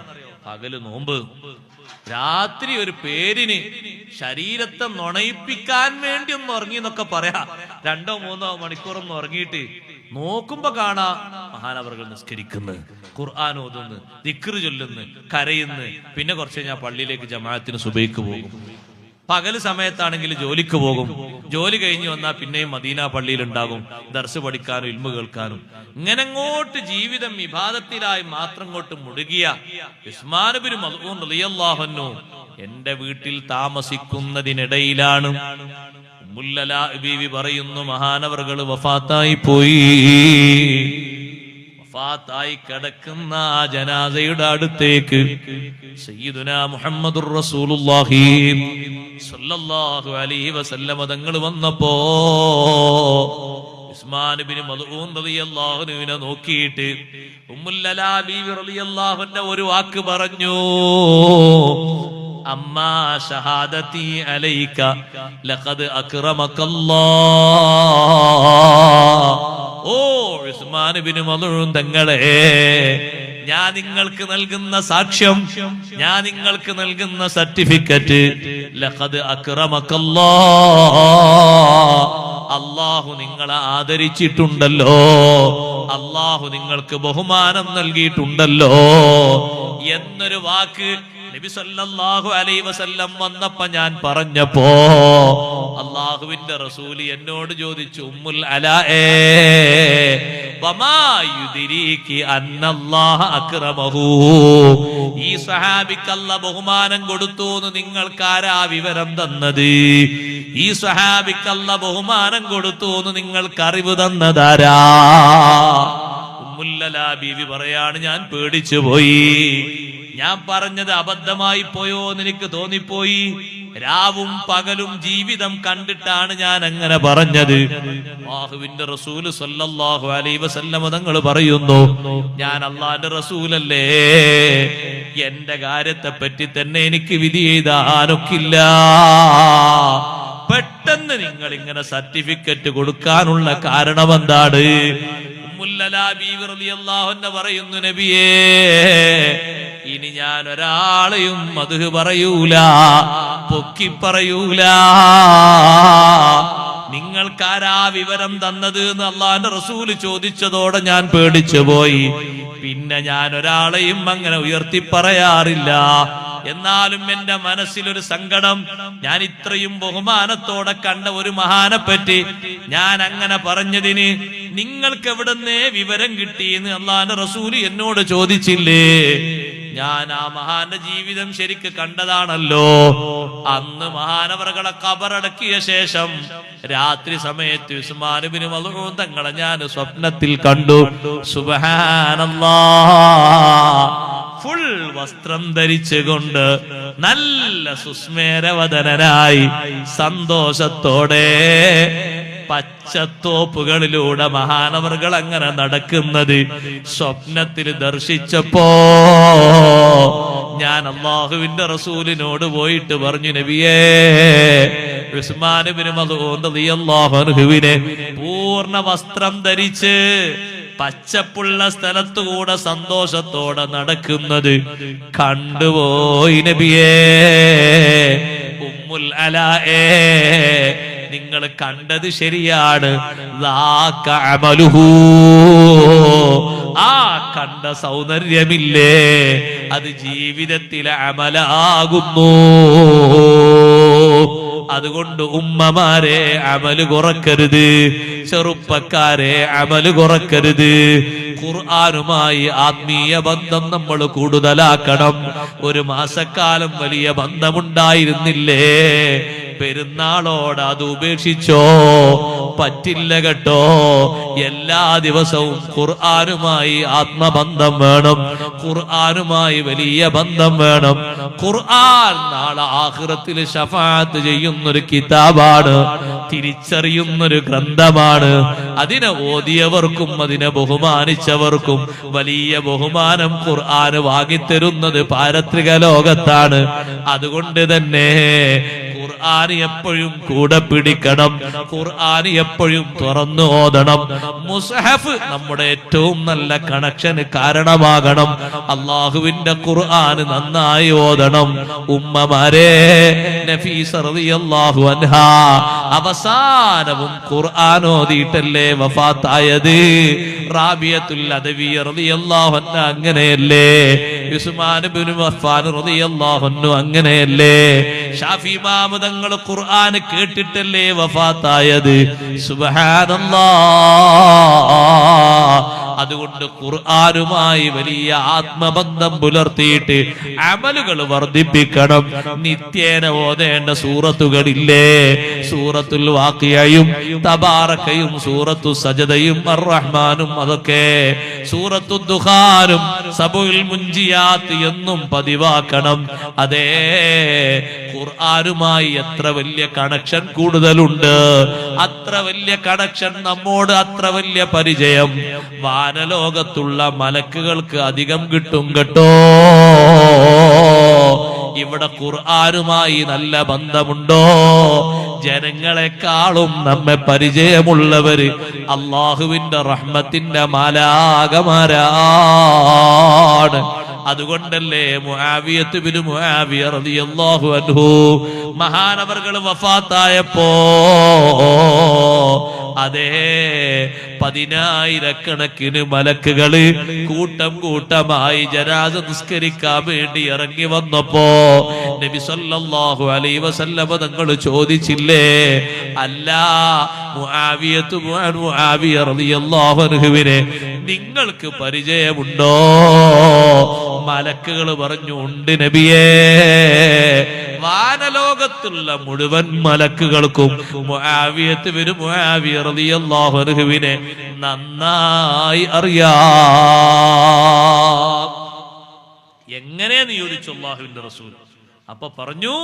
[SPEAKER 1] പകല് നോമ്പ്, രാത്രി ഒരു പേരിന് ശരീരത്തെ നുണയിപ്പിക്കാൻ വേണ്ടി ഒന്ന് ഉറങ്ങി എന്നൊക്കെ പറയാ. 2 3 മണിക്കൂറൊന്നും ഉറങ്ങിയിട്ട് നോക്കുമ്പോ കാണാ മഹാനവറുകൾ നിസ്കരിക്കുന്നു, ഖുർആൻ ഓതുന്നു, ദിക്ർ ചൊല്ലുന്നു, കരയുന്നു. പിന്നെ കുറച്ച് കഴിഞ്ഞാൽ പള്ളിയിലേക്ക് ജമാഅത്തിന് സുബൈക്ക് പോകും. പകല് സമയത്താണെങ്കിൽ ജോലിക്ക് പോകും. ജോലി കഴിഞ്ഞ് വന്നാൽ പിന്നെയും മദീന പള്ളിയിൽ ഉണ്ടാകും, ദർസ് പഠിക്കാനും ഇൽമു കേൾക്കാനും. ഇങ്ങനെങ്ങോട്ട് ജീവിതം ഇബാദത്തിലായി മാത്രം കൊണ്ട് മുഴുകിയ ഉസ്മാൻ ബിൻ മൽഊൻ റളിയല്ലാഹു അൻഹു എന്റെ വീട്ടിൽ താമസിക്കുന്നതിനിടയിലാണ് ഉമ്മുൽ അലാ ബീവി പറയുന്നു, മഹാനവറുകൾ വഫാത്തായി പോയി. വഫാത്തായി കിടക്കുന്ന ആ ജനാസയുടെ അടുത്തേക്ക് സയ്യിദുനാ മുഹമ്മദുർ റസൂലുള്ളാഹി സ്വല്ലല്ലാഹു അലൈഹി വസല്ലമ തങ്ങൾ വന്നപ്പോ ഉസ്മാൻ ബിൻ മൽഊൻ റളിയല്ലാഹു അൻഹുവിനെ നോക്കിയിട്ട് ഉമ്മുൽ അലാ ബീവി റളിയല്ലാഹു അൻഹ ഒരു വാക്ക് പറഞ്ഞു, അമ്മാ ഷഹാദതി അലൈക ലഖദ് അക്രമകല്ലാഹ്. ഓ ഉസ്മാൻ ബിൻ മൽഊൻ തങ്ങളെ, ഞാൻ നിങ്ങൾക്ക് നൽകുന്ന സാക്ഷ്യം, ഞാൻ നിങ്ങൾക്ക് നൽകുന്ന സർട്ടിഫിക്കറ്റ്, ലഖദ് അക്രമകല്ലാഹ്, അല്ലാഹു നിങ്ങളെ ആദരിച്ചിട്ടുണ്ടല്ലോ, അല്ലാഹു നിങ്ങൾക്ക് ബഹുമാനം നൽകിയിട്ടുണ്ടല്ലോ എന്നൊരു വാക്ക് നബി സല്ലല്ലാഹു അലൈഹി വസല്ലം വന്നപ്പോ ഞാൻ പറഞ്ഞപ്പോ അല്ലാഹുവിന്റെ റസൂല് എന്നോട് ചോദിച്ചു, ഉമ്മുൽ അലാഏ വമാ യുദ്രീകി അന്നല്ലാഹ അക്രമഹു, ഈ സഹാബിക്ക് അല്ലാഹ് ബഹുമാനം കൊടുത്തു എന്ന് നിങ്ങൾക്കാരാ വിവരം തന്നത്? ഈ സഹാബിക്ക് അല്ലാഹ് ബഹുമാനം കൊടുത്തു എന്ന് നിങ്ങൾക്ക് അറിവ് തന്നതാരാ? ഉമ്മുൽ അലാ ബീവി പറയാണ്, ഞാൻ പേടിച്ചു പോയി. ഞാൻ പറഞ്ഞത് അബദ്ധമായി പോയോ എന്ന് എനിക്ക് തോന്നിപ്പോയി. രാവും പകലും ജീവിതം കണ്ടിട്ടാണ് ഞാൻ അങ്ങനെ പറഞ്ഞത്. അല്ലാഹുവിന്റെ റസൂൽ സല്ലല്ലാഹു അലൈഹി വസല്ലം തങ്ങൾ പറയുന്നു, ഞാൻ അല്ലാഹുവിന്റെ റസൂലല്ലേ, എന്റെ കാര്യത്തെ പറ്റി തന്നെ എനിക്ക് വിധി എഴുതാനൊക്കില്ല. പെട്ടെന്ന് നിങ്ങൾ ഇങ്ങനെ സർട്ടിഫിക്കറ്റ് കൊടുക്കാനുള്ള കാരണം എന്താണ്? പറയുന്നു, നബിയേ, ഇനി ഞാൻ ഒരാളെയും മദ്ഹ് പറയൂല, പൊക്കി പറയൂല. നിങ്ങൾക്കാരാ വിവരം തന്നത് എന്ന് അല്ലാഹുവിന്റെ റസൂല് ചോദിച്ചതോടെ ഞാൻ പേടിച്ചു പോയി. പിന്നെ ഞാൻ ഒരാളെയും അങ്ങനെ ഉയർത്തി പറയാറില്ല. എന്നാലും എന്റെ മനസ്സിലൊരു സങ്കടം, ഞാൻ ഇത്രയും ബഹുമാനത്തോടെ കണ്ട ഒരു മഹാനെ പറ്റി ഞാൻ അങ്ങനെ പറഞ്ഞതിന് നിങ്ങൾക്ക് എവിടുന്നേ വിവരം കിട്ടിയെന്ന് അല്ലാഹുവിന്റെ റസൂല് എന്നോട് ചോദിച്ചില്ലേ? ഞാൻ ആ മഹാന്റെ ജീവിതം ശരിക്ക് കണ്ടതാണല്ലോ. അന്ന് മഹാനവറുകളെ ഖബറടക്കിയ ശേഷം രാത്രി സമയത്ത് ഉസ്മാൻ ഇബ്നു മദ്ഊൻ തങ്ങളെ ഞാൻ സ്വപ്നത്തിൽ കണ്ടു. സുബ്ഹാനല്ലാഹ്, ഫുൾ വസ്ത്രം ധരിച്ചുകൊണ്ട് നല്ല സുസ്മേരവദനായി സന്തോഷത്തോടെ പച്ചത്തോപ്പുകളിലൂടെ മഹാനവറുകൾ അങ്ങനെ നടക്കുന്നത് സ്വപ്നത്തിൽ ദർശിച്ചപ്പോ ഞാൻ അല്ലാഹുവിന്റെ റസൂലിനോട് പോയിട്ട് പറഞ്ഞു, നബിയേ, ഉസ്മാൻ ഇബ്നു മദ്ഊൻ റളിയല്ലാഹു അൻഹുവിനെ പൂർണ്ണ വസ്ത്രം ധരിച്ച് പച്ചപ്പുള്ള സ്ഥലത്തുകൂടെ സന്തോഷത്തോടെ നടക്കുന്നത് കണ്ടുപോയി നബിയേ. ഉമ്മുൽ അലാഏ, നിങ്ങൾ കണ്ടത് ശരിയാണ്. ആ കണ്ട സൗന്ദര്യമില്ലേ, അത് ജീവിതത്തിലെ അമലാകുന്നു. അതുകൊണ്ട് ഉമ്മമാരെ അമല് കുറക്കരുത്, ചെറുപ്പക്കാരെ അമല് കുറക്കരുത്. ഖുർആനുമായി ആത്മീയ ബന്ധം നമ്മൾ കൂടുതലാക്കണം. ഒരു മാസക്കാലം വലിയ ബന്ധമുണ്ടായിരുന്നില്ലേ? പെരുന്നാളോട് അത് ഉപേക്ഷിച്ചോ? പറ്റില്ല കേട്ടോ. എല്ലാ ദിവസവും ഖുർആനുമായി ആത്മബന്ധം വേണം, ഖുർആനുമായി വലിയ ബന്ധം വേണം. ഖുർആൻ നാളെ ആഖിറത്തിൽ ശഫാഅത്ത് ചെയ്യുന്നൊരു കിതാബാണ്, തിരിച്ചറിയുന്നൊരു ഗ്രന്ഥമാണ്. അതിനെ ഓതിയവർക്കും അതിനെ ബഹുമാനിച്ചവർക്കും വലിയ ബഹുമാനം ഖുർആൻ വാങ്ങിത്തരുന്നത് പാരത്രിക ലോകത്താണ്. അതുകൊണ്ട് തന്നെ ഖുർആൻ എപ്പോഴും കൂടെ പിടിക്കണം, ഖുർആൻ എപ്പോഴും തുറന്നു ഓതണം. മുസ്ഹഫ് നമ്മുടെ ഏറ്റവും നല്ല കണക്ഷന് കാരണമാകണം. അള്ളാഹുവിന്റെ ഖുർആൻ നന്നായി ഓതണം. ഉമ്മമാരെ, നഫീസ റളിയല്ലാഹു അൻഹാ അവസാനവും ഖുർആൻ ഓതിയിട്ടല്ലേ വഫാത്തായത്. റാബിയത്തുൽ അദവിയ്യ റളിയല്ലാഹു അൻഹ അങ്ങനെയല്ലേ? ഉസ്മാൻ ഇബ്നു അഫ്ഫാൻ റളിയല്ലാഹു അൻഹു അങ്ങനെയല്ലേ? ഷാഫി ഇമാം തങ്ങൾ ഖുർആൻ കേട്ടിട്ടല്ലേ വഫാത്തായത്. സുബ്ഹാനല്ലാഹ്. അതുകൊണ്ട് ഖുർആനുമായി വലിയ ആത്മബന്ധം പുലർത്തിയിട്ട് അമലുകൾ വർദ്ധിപ്പിക്കണം. നിത്യേന ഓതേണ്ട സൂറത്തുകളില്ലേ? സൂറത്തുൽ വാഖിയയും തബാറകയും സൂറത്തു സജദയും അർ-റഹ്മാനും, അതൊക്കെ സൂറത്തു ദുഖാനും സബുൽ മുൻജിയാത്ത് എന്നും പതിവാക്കണം. അതേ, ഖുർആനുമായി എത്ര വലിയ കണക്ഷൻ കൂടുതലുണ്ട്, അത്ര വലിയ കണക്ഷൻ നമ്മോട്, അത്ര വലിയ പരിചയം വാനലോകത്തുള്ള മലക്കുകൾക്ക് അധികം കിട്ടും കേട്ടോ. ഇവിടെ ഖുർആനുമായി നല്ല ബന്ധമുണ്ടോ? ജനങ്ങളെക്കാളും നമ്മെ പരിചയമുള്ളവര് അള്ളാഹുവിന്റെ റഹ്മത്തിന്റെ മാലാകമാരാണ്. അതുകൊണ്ടല്ലേ മുആവിയത്ത് ബിൻ മുആവിയ റളിയല്ലാഹു അൻഹു മഹാനവർകൾ വഫാത്തായപ്പോ അതേ 10,000 മലക്കുകള് കൂട്ടം കൂട്ടമായി ജനാസ നിസ്കരിക്കാൻ വേണ്ടി ഇറങ്ങി വന്നപ്പോ നബി സല്ലല്ലാഹു അലൈഹി വസല്ലമ തങ്ങൾ ചോദിച്ചില്ലേ, അല്ല മുആവിയ റളിയല്ലാഹു അൻഹുവിനെ നിങ്ങൾക്ക് പരിചയമുണ്ടോ? മലക്കുകൾ പറഞ്ഞു, ഉണ്ട് നബിയേ. വാനലോകത്തുള്ള മുഴുവൻ മലക്കുകൾക്കും മുആവിയ റളിയല്ലാഹു അൻഹുവിനെ നന്നായി അറിയാം. എങ്ങനെയെന്ന് ചോദിച്ചു അല്ലാഹുവിന്റെ റസൂൽ. അപ്പൊ പറഞ്ഞു,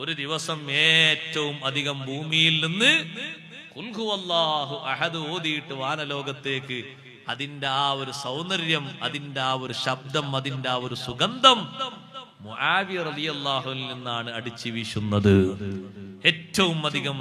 [SPEAKER 1] ഒരു ദിവസം ഏറ്റവും അധികം ഭൂമിയിൽ നിന്ന് ഖുൽ ഹുവല്ലാഹു അഹദ് ഓതിയിട്ട് വാനലോകത്തേക്ക് അതിന്റെ ആ ഒരു സൗന്ദര്യം, അതിന്റെ ആ ഒരു ശബ്ദം, അതിന്റെ ആ ഒരു സുഗന്ധം മുആവിയ റളിയല്ലാഹുവിൽ നിന്നാണ് അടിച്ചു വീശുന്നത്. ഏറ്റവും അധികം